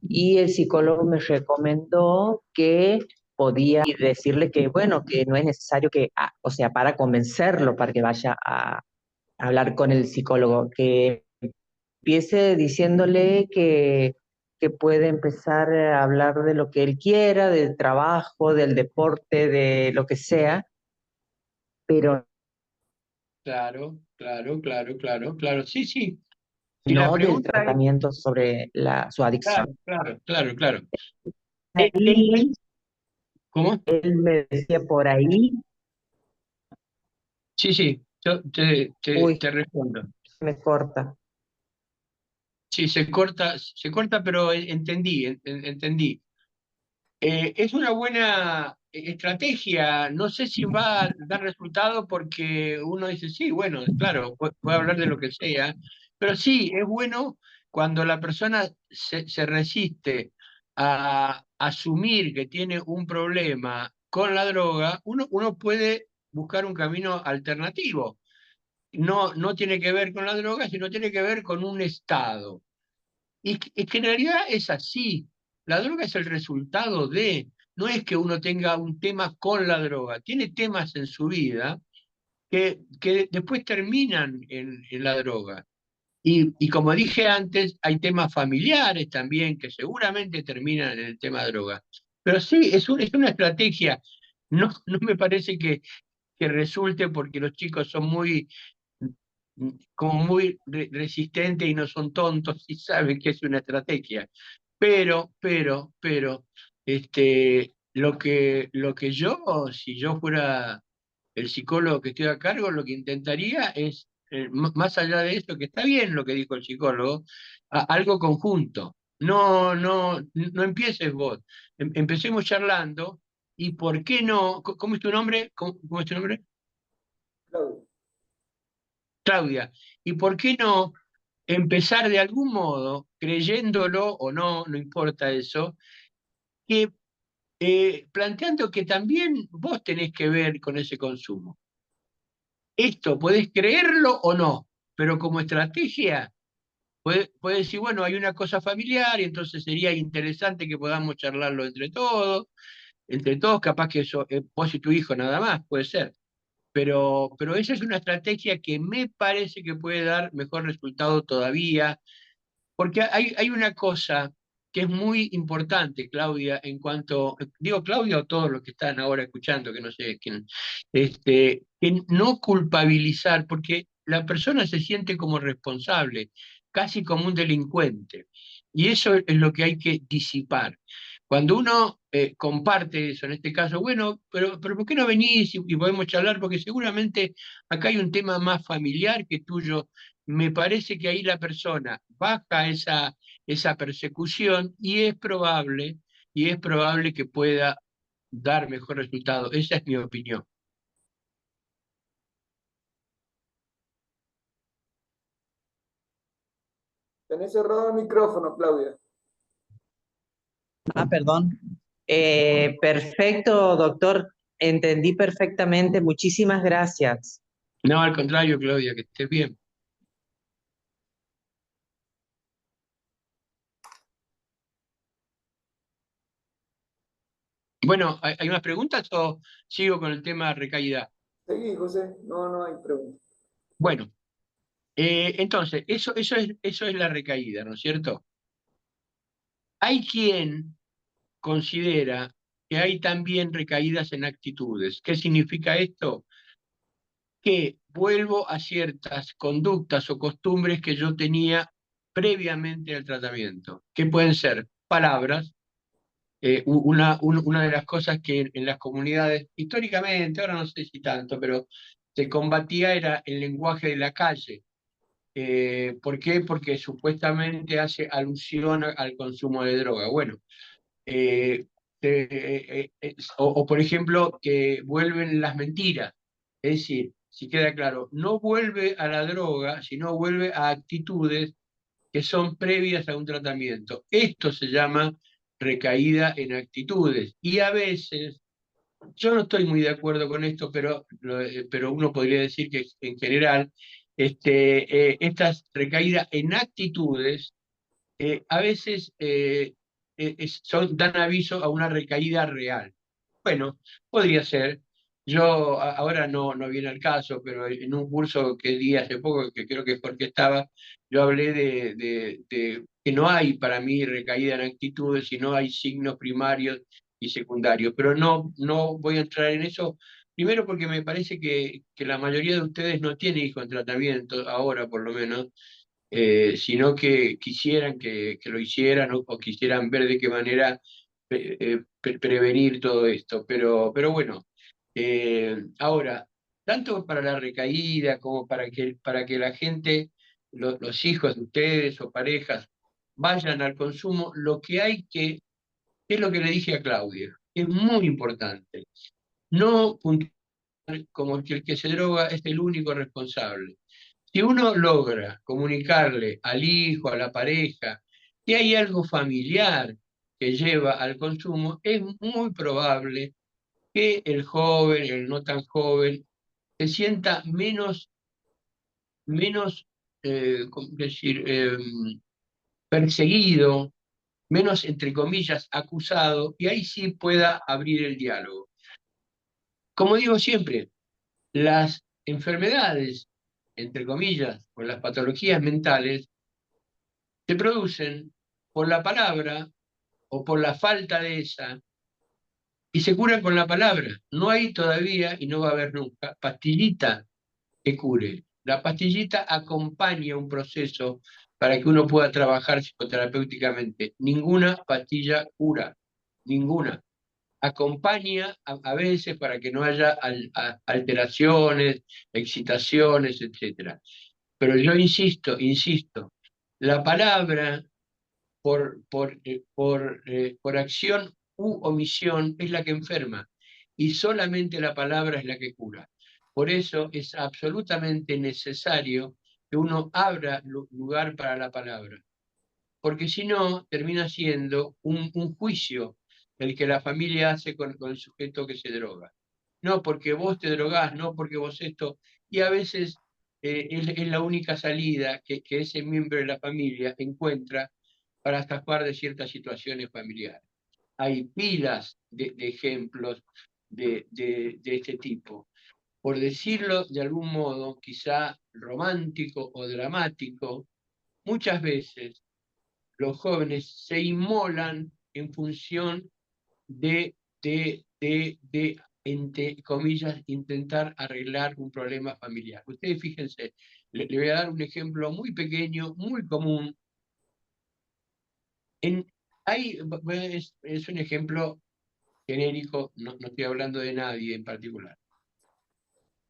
Y el psicólogo me recomendó que podía decirle que, bueno, que no es necesario que, o sea, para convencerlo, para que vaya a hablar con el psicólogo, que empiece diciéndole que puede empezar a hablar de lo que él quiera, del trabajo, del deporte, de lo que sea, pero Claro, claro, claro, claro, claro. Sí, sí. Y la no del pregunta es, tratamiento sobre su adicción. claro. Ahí ¿Cómo? él me decía por ahí, Sí, yo uy, te respondo. me corta. Sí, se corta, pero entendí. Es una buena estrategia. No sé si va a dar resultado porque uno dice, sí, bueno, claro, puede hablar de lo que sea, pero sí, es bueno cuando la persona se resiste a asumir que tiene un problema con la droga, uno puede buscar un camino alternativo. No tiene que ver con la droga, sino tiene que ver con un estado. Es que en realidad es así. La droga es el resultado de, no es que uno tenga un tema con la droga, tiene temas en su vida que después terminan en la droga. Y como dije antes, hay temas familiares también que seguramente terminan en el tema droga. Pero sí, es una estrategia. No me parece que resulte porque los chicos son como muy resistentes y no son tontos y saben que es una estrategia. Pero, lo que yo, si yo fuera el psicólogo que estoy a cargo, lo que intentaría es, más allá de eso, que está bien lo que dijo el psicólogo, algo conjunto. No empieces vos. Empecemos charlando y ¿por qué no? ¿Cómo es tu nombre? ¿Cómo es tu nombre? Claudio. Claudia. ¿Y por qué no empezar de algún modo, creyéndolo o no importa eso, que planteando que también vos tenés que ver con ese consumo? Esto podés creerlo o no, pero como estrategia podés decir, bueno, hay una cosa familiar y entonces sería interesante que podamos charlarlo entre todos, capaz que eso, vos y tu hijo nada más, puede ser. Pero esa es una estrategia que me parece que puede dar mejor resultado todavía. Porque hay una cosa que es muy importante, Claudia, en cuanto, digo Claudia o todos los que están ahora escuchando, que no sé quién, que no culpabilizar, porque la persona se siente como responsable, casi como un delincuente. Y eso es lo que hay que disipar. Cuando uno comparte eso, en este caso, bueno, pero ¿por qué no venís y podemos charlar? Porque seguramente acá hay un tema más familiar que tuyo. Me parece que ahí la persona baja esa persecución y es probable que pueda dar mejor resultado. Esa es mi opinión. Tenés cerrado el micrófono, Claudia. Ah, perdón. Perfecto, doctor. Entendí perfectamente. Muchísimas gracias. No, al contrario, Claudia, que estés bien. Bueno, ¿hay más preguntas o sigo con el tema recaída? Seguí, José. No hay pregunta. Bueno, entonces, eso es la recaída, ¿no es cierto? Hay quien considera que hay también recaídas en actitudes. ¿Qué significa esto? Que vuelvo a ciertas conductas o costumbres que yo tenía previamente al tratamiento, que pueden ser palabras. Una de las cosas que en las comunidades, históricamente, ahora no sé si tanto, pero se combatía era el lenguaje de la calle. ¿Por qué? Porque supuestamente hace alusión al consumo de droga. Bueno, eh, o por ejemplo, que vuelven las mentiras. Es decir, si queda claro, no vuelve a la droga, sino vuelve a actitudes que son previas a un tratamiento. Esto se llama recaída en actitudes. Y a veces, yo no estoy muy de acuerdo con esto, pero uno podría decir que en general, estas recaídas en actitudes a veces dan aviso a una recaída real. Bueno, podría ser. Yo ahora no viene al caso, pero en un curso que di hace poco, que creo que es porque estaba, yo hablé de que no hay para mí recaída en actitudes, sino hay signos primarios y secundarios. Pero no voy a entrar en eso, primero porque me parece que la mayoría de ustedes no tiene hijos en tratamiento, ahora por lo menos, sino que quisieran que lo hicieran o quisieran ver de qué manera prevenir todo esto. Pero bueno, ahora, tanto para la recaída como para que la gente, los hijos de ustedes o parejas, vayan al consumo, lo que hay que, es lo que le dije a Claudia, es muy importante, no puntuar como que el que se droga es el único responsable. Si uno logra comunicarle al hijo, a la pareja, que hay algo familiar que lleva al consumo, es muy probable que el joven, el no tan joven, se sienta menos ¿cómo decir? Perseguido, menos, entre comillas, acusado, y ahí sí pueda abrir el diálogo. Como digo siempre, las enfermedades, entre comillas, o las patologías mentales, se producen por la palabra o por la falta de esa, y se curan con la palabra. No hay todavía, y no va a haber nunca, pastillita que cure. La pastillita acompaña un proceso para que uno pueda trabajar psicoterapéuticamente. Ninguna pastilla cura, ninguna. Acompaña a veces para que no haya alteraciones, excitaciones, etc. Pero yo insisto, la palabra por acción u omisión es la que enferma y solamente la palabra es la que cura. Por eso es absolutamente necesario que uno abra lugar para la palabra, porque si no termina siendo un juicio el que la familia hace con el sujeto que se droga. No porque vos te drogás, no porque vos esto, y a veces es la única salida que ese miembro de la familia encuentra para escapar de ciertas situaciones familiares. Hay pilas de ejemplos de este tipo. Por decirlo de algún modo, quizá romántico o dramático, muchas veces los jóvenes se inmolan en función de, entre comillas, intentar arreglar un problema familiar. Ustedes fíjense, le voy a dar un ejemplo muy pequeño, muy común. En, es un ejemplo genérico, no estoy hablando de nadie en particular.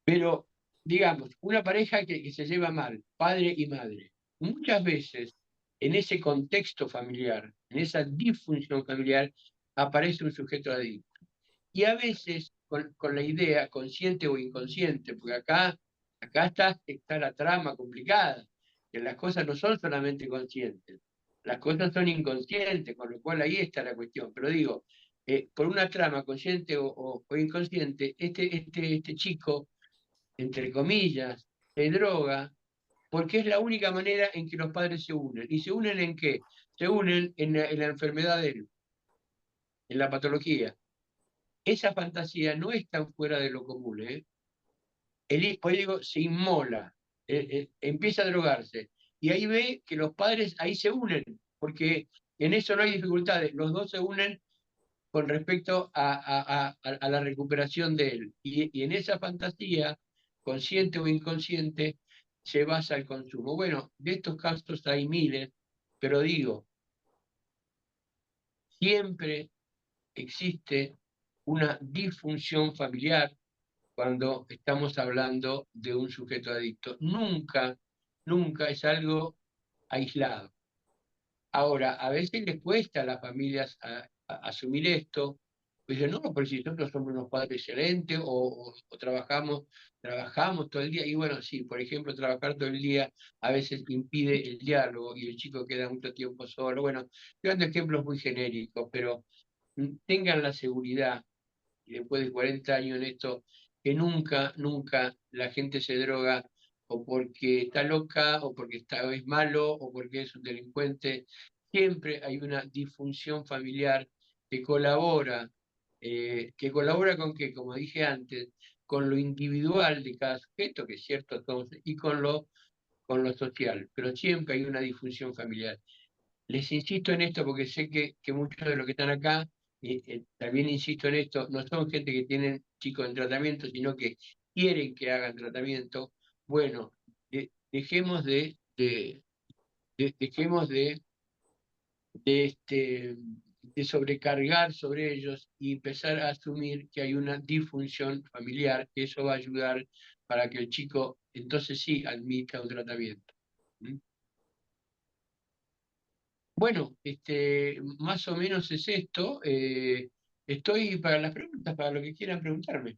Pero, digamos, una pareja que se lleva mal, padre y madre, muchas veces en ese contexto familiar, en esa disfunción familiar, aparece un sujeto adicto. Y a veces con la idea, consciente o inconsciente, porque acá está la trama complicada, que las cosas no son solamente conscientes, las cosas son inconscientes, con lo cual ahí está la cuestión. Pero digo, por una trama consciente o inconsciente, este chico, entre comillas, se droga porque es la única manera en que los padres se unen. ¿Y se unen en qué? Se unen en la enfermedad de él, en la patología. Esa fantasía no es tan fuera de lo común, ¿eh? El hijo, digo, se inmola, empieza a drogarse, y ahí ve que los padres ahí se unen, porque en eso no hay dificultades, los dos se unen con respecto a la recuperación de él. Y en esa fantasía, consciente o inconsciente, se basa el consumo. Bueno, de estos casos hay miles, pero digo, siempre existe una disfunción familiar cuando estamos hablando de un sujeto adicto. Nunca es algo aislado. Ahora, a veces les cuesta a las familias asumir esto. Dicen, no, pero si nosotros somos unos padres excelentes o trabajamos todo el día. Y bueno, sí, por ejemplo, trabajar todo el día a veces impide el diálogo y el chico queda mucho tiempo solo. Bueno, estoy dando ejemplos muy genéricos, pero tengan la seguridad, y después de 40 años en esto, que nunca la gente se droga o porque está loca, o porque es malo, o porque es un delincuente. Siempre hay una disfunción familiar que colabora con qué, como dije antes, con lo individual de cada sujeto, que es cierto, entonces, y con lo social, pero siempre hay una disfunción familiar. Les insisto en esto porque sé que muchos de los que están acá, también insisto en esto, no son gente que tienen chicos en tratamiento, sino que quieren que hagan tratamiento. Bueno, dejemos de dejemos de sobrecargar sobre ellos y empezar a asumir que hay una disfunción familiar, que eso va a ayudar para que el chico entonces sí admita un tratamiento. ¿Mm? Bueno, más o menos es esto. Estoy para las preguntas, para lo que quieran preguntarme.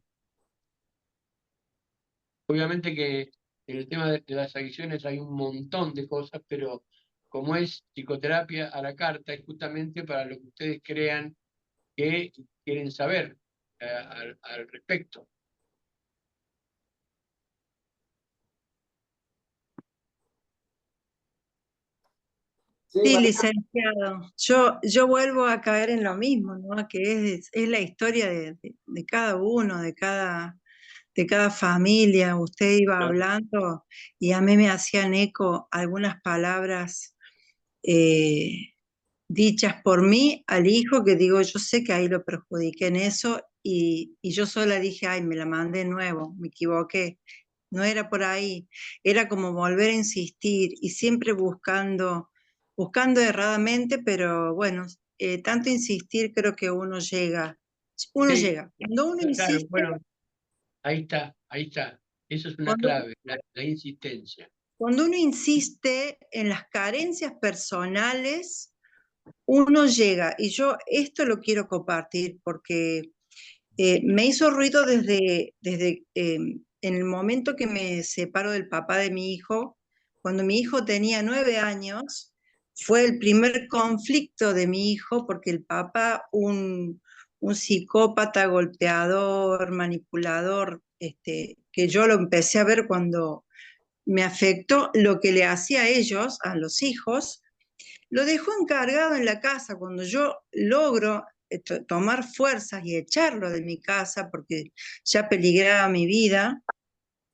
Obviamente que en el tema de las adicciones hay un montón de cosas, pero como es psicoterapia a la carta, es justamente para lo que ustedes crean que quieren saber al respecto. Sí, Sí, María. licenciado. Yo vuelvo a caer en lo mismo, ¿no? Que es la historia de cada uno, de cada familia. Usted iba Claro. hablando y a mí me hacían eco algunas palabras eh, dichas por mí al hijo, que digo, yo sé que ahí lo perjudiqué en eso y yo sola dije, ay, me la mandé de nuevo, me equivoqué. No era por ahí, era como volver a insistir y siempre buscando erradamente, pero bueno, tanto insistir creo que uno Sí, llega. Cuando uno claro, insiste, bueno, ahí está, ahí está. Eso es una cuando, clave, la insistencia. cuando uno insiste en las carencias personales, uno llega. Y yo esto lo quiero compartir porque me hizo ruido desde en el momento que me separo del papá de mi hijo. Cuando mi hijo tenía 9 años, fue el primer conflicto de mi hijo porque el papá, un psicópata, golpeador, manipulador, que yo lo empecé a ver cuando me afectó lo que le hacía a ellos, a los hijos, lo dejó encargado en la casa. Cuando yo logro tomar fuerzas y echarlo de mi casa porque ya peligraba mi vida,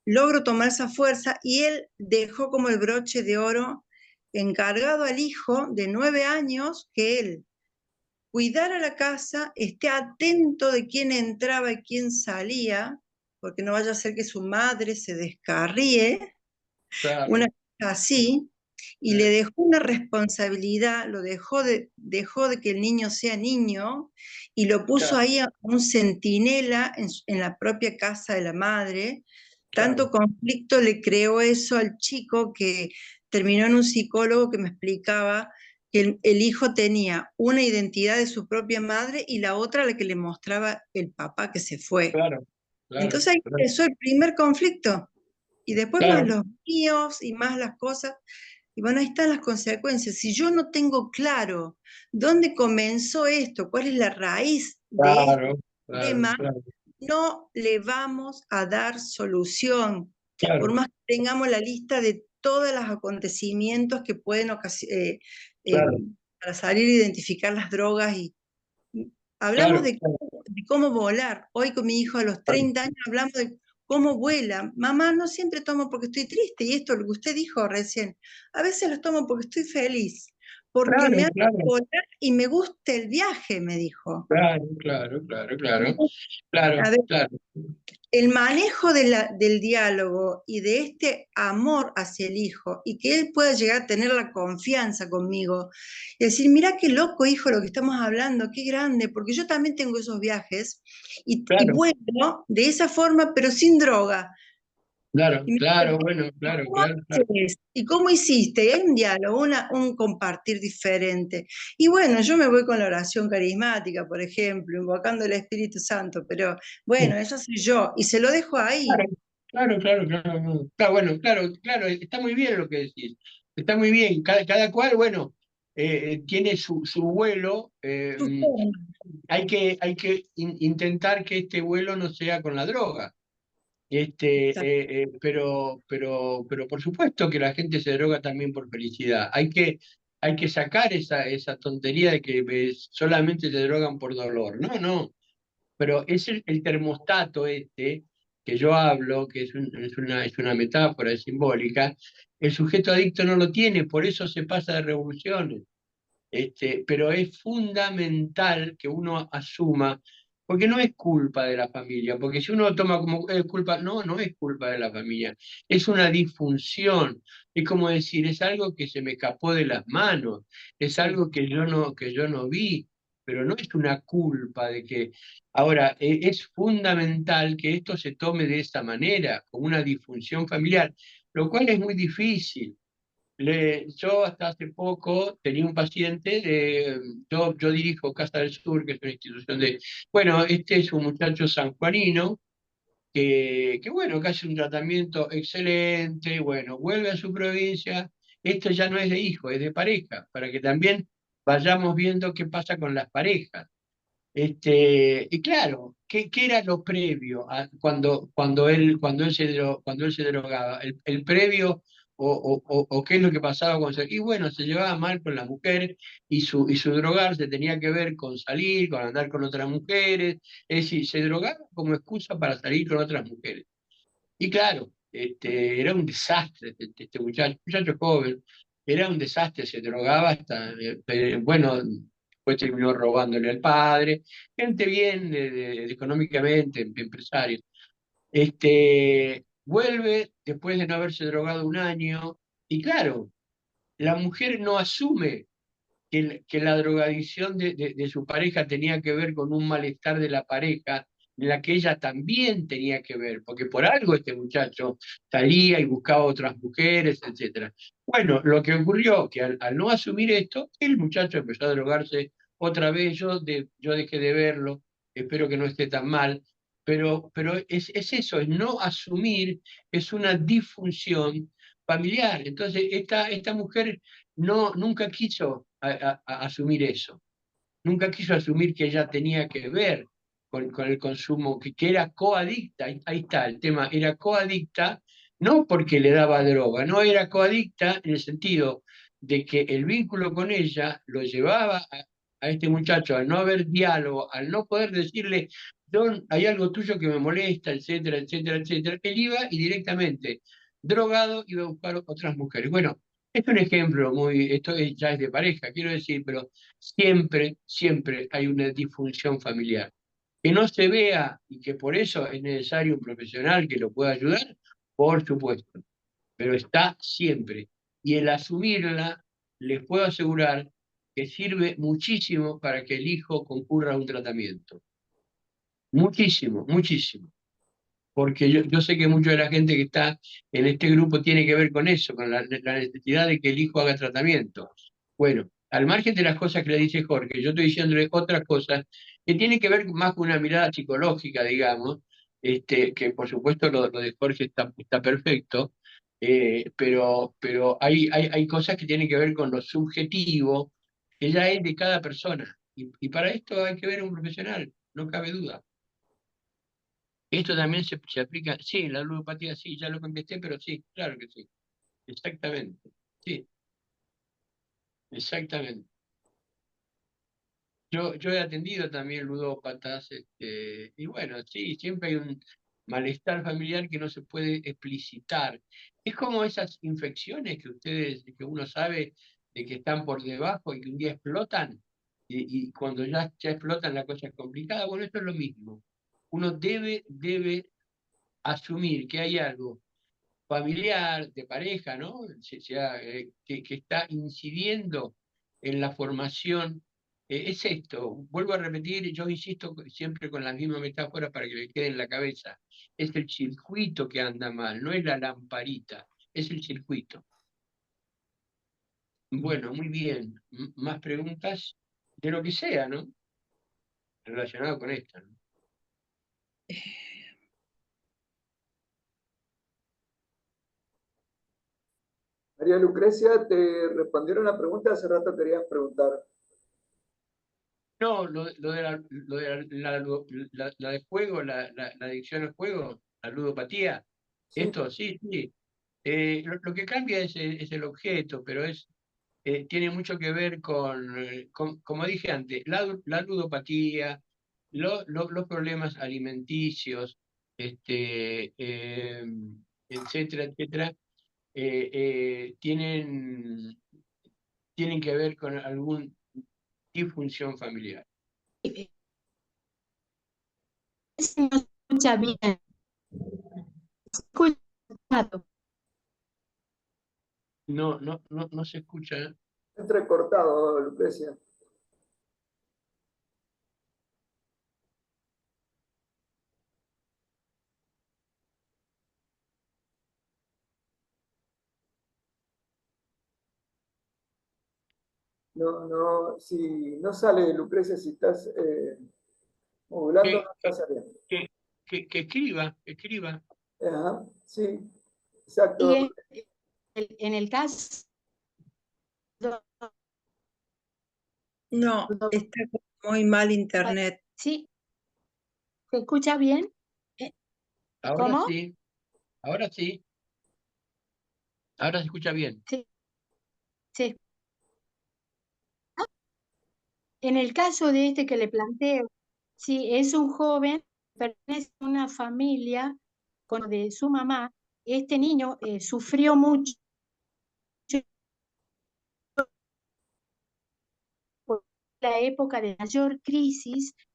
logro tomar esa fuerza y él dejó como el broche de oro encargado al hijo de 9 años que él cuidara la casa, esté atento de quién entraba y quién salía, porque no vaya a ser que su madre se descarríe, una Claro. cosa así, y le dejó una responsabilidad, dejó de que el niño sea niño y lo puso Claro, ahí a un centinela en la propia casa de la madre. Tanto claro, conflicto le creó eso al chico que terminó en un psicólogo que me explicaba que el hijo tenía una identidad de su propia madre y la otra la que le mostraba el papá que se fue. claro, claro, Entonces ahí claro, empezó el primer conflicto y después más claro, los míos y más las cosas. Y bueno, ahí están las consecuencias. Si yo no tengo claro dónde comenzó esto, cuál es la raíz de este claro, claro, tema, claro, no le vamos a dar solución. Por claro, más que tengamos la lista de todos los acontecimientos que pueden claro, para salir a identificar las drogas y hablamos claro, de cómo volar. Hoy con mi hijo a los claro, 30 años hablamos de cómo vuela. Mamá, no siempre tomo porque estoy triste. Y esto, lo que usted dijo recién, a veces los tomo porque estoy feliz, porque claro, me hace claro, volar y me gusta el viaje, me dijo. claro, claro, claro, claro, claro, A ver, claro, el manejo del diálogo y de este amor hacia el hijo y que él pueda llegar a tener la confianza conmigo y decir, mira qué loco hijo lo que estamos hablando, qué grande, porque yo también tengo esos viajes y claro, vuelvo de esa forma pero sin droga. claro, Y me claro, dice, bueno, ¿y claro, cómo claro, claro. haces? ¿Y cómo hiciste? Y hay un diálogo, un compartir diferente. Y bueno, yo me voy con la oración carismática, por ejemplo, invocando el Espíritu Santo, pero bueno, eso soy yo, y se lo dejo ahí. Claro, claro, claro, claro, no. Claro, bueno, claro, claro, está muy bien lo que decís. Está muy bien. Cada cual, bueno, tiene su vuelo. Su forma. Hay que intentar que este vuelo no sea con la droga. Pero por supuesto que la gente se droga también por felicidad. Hay que sacar esa tontería de que solamente se drogan por dolor. No, no. Pero es el termostato que yo hablo, que es una metáfora, es simbólica. El sujeto adicto no lo tiene, por eso se pasa de revoluciones. Pero es fundamental que uno asuma Porque no es culpa de la familia, porque si uno toma como culpa, no, no es culpa de la familia, es una disfunción, es como decir, es algo que se me escapó de las manos, es Sí. algo que yo no vi, pero no es una culpa de que... Ahora, es fundamental que esto se tome de esta manera, como una disfunción familiar, lo cual es muy difícil. Yo hasta hace poco tenía un paciente, yo dirijo Casa del Sur, que es una institución de, bueno, este es un muchacho sanjuanino, que bueno, que hace un tratamiento excelente, bueno, vuelve a su provincia, esto ya no es de hijo, es de pareja, para que también vayamos viendo qué pasa con las parejas. Y claro, ¿qué era lo previo cuando él se drogaba? El previo o qué es lo que pasaba con y bueno, se llevaba mal con las mujeres y su drogar se tenía que ver con salir, con andar con otras mujeres, es decir, se drogaba como excusa para salir con otras mujeres. Y claro, era un desastre este muchacho joven, era un desastre, se drogaba hasta, bueno, después terminó robándole al padre, gente bien económicamente, empresario. Vuelve después de no haberse drogado un año, y claro, la mujer no asume que la drogadicción de su pareja tenía que ver con un malestar de la pareja, en la que ella también tenía que ver, porque por algo este muchacho salía y buscaba otras mujeres, etc. Bueno, lo que ocurrió, que al no asumir esto, el muchacho empezó a drogarse otra vez, yo dejé de verlo, espero que no esté tan mal, pero es eso, es no asumir, es una disfunción familiar. Entonces, esta mujer nunca quiso asumir eso, nunca quiso asumir que ella tenía que ver con el consumo, que era coadicta, ahí está el tema, era coadicta, no porque le daba droga, no era coadicta en el sentido de que el vínculo con ella lo llevaba a este muchacho, al no haber diálogo, al no poder decirle, Don, hay algo tuyo que me molesta, etcétera, etcétera, etcétera, él iba y directamente, drogado, iba a buscar otras mujeres. Bueno, es un ejemplo esto ya es de pareja, quiero decir, pero siempre, siempre hay una disfunción familiar. Que no se vea y que por eso es necesario un profesional que lo pueda ayudar, por supuesto, pero está siempre. Y el asumirla, les puedo asegurar que sirve muchísimo para que el hijo concurra a un tratamiento. Muchísimo, muchísimo. Porque yo sé que mucha de la gente que está en este grupo tiene que ver con eso, con la necesidad de que el hijo haga tratamiento. Bueno, al margen de las cosas que le dice Jorge, yo estoy diciéndole otras cosas que tienen que ver más con una mirada psicológica, digamos, que por supuesto lo de Jorge está perfecto, pero hay cosas que tienen que ver con lo subjetivo, que ya es de cada persona. Y para esto hay que ver a un profesional, no cabe duda. Esto también se aplica, sí, la ludopatía, sí, ya lo contesté, pero sí, claro que sí, exactamente, sí, exactamente. Yo he atendido también ludópatas, y bueno, sí, siempre hay un malestar familiar que no se puede explicitar. Es como esas infecciones que uno sabe de que están por debajo y que un día explotan, y cuando ya explotan la cosa es complicada. Bueno, esto es lo mismo. Uno debe asumir que hay algo familiar, de pareja, ¿no? Que está incidiendo en la formación. Es esto, vuelvo a repetir, yo insisto siempre con la misma metáfora para que le quede en la cabeza. Es el circuito que anda mal, no es la lamparita, es el circuito. Bueno, muy bien. Más preguntas de lo que sea, ¿no? Relacionado con esto, ¿no? María Lucrecia, ¿te respondieron la pregunta? Hace rato querías preguntar. No, la de juego, la adicción al juego, la ludopatía, Sí. esto sí, sí. Lo que cambia es el objeto, pero tiene mucho que ver con, como dije antes, la ludopatía, los problemas alimenticios, etcétera, etcétera, tienen que ver con alguna disfunción familiar. si no se escucha bien. Se escucha claro. No se escucha. Entrecortado, Lucrecia. Si no sale, Lucrecia, si estás modulando, no está saliendo. Que escriba. Ajá, sí, Y exacto. en el caso, No, está muy mal internet. sí, ¿se escucha bien? Ahora ¿Cómo? sí, ahora sí. Ahora se escucha bien. Sí, sí. En el caso de este que le planteo, sí, es un joven, pertenece a una familia con de su mamá. Este niño sufrió mucho por la época de mayor crisis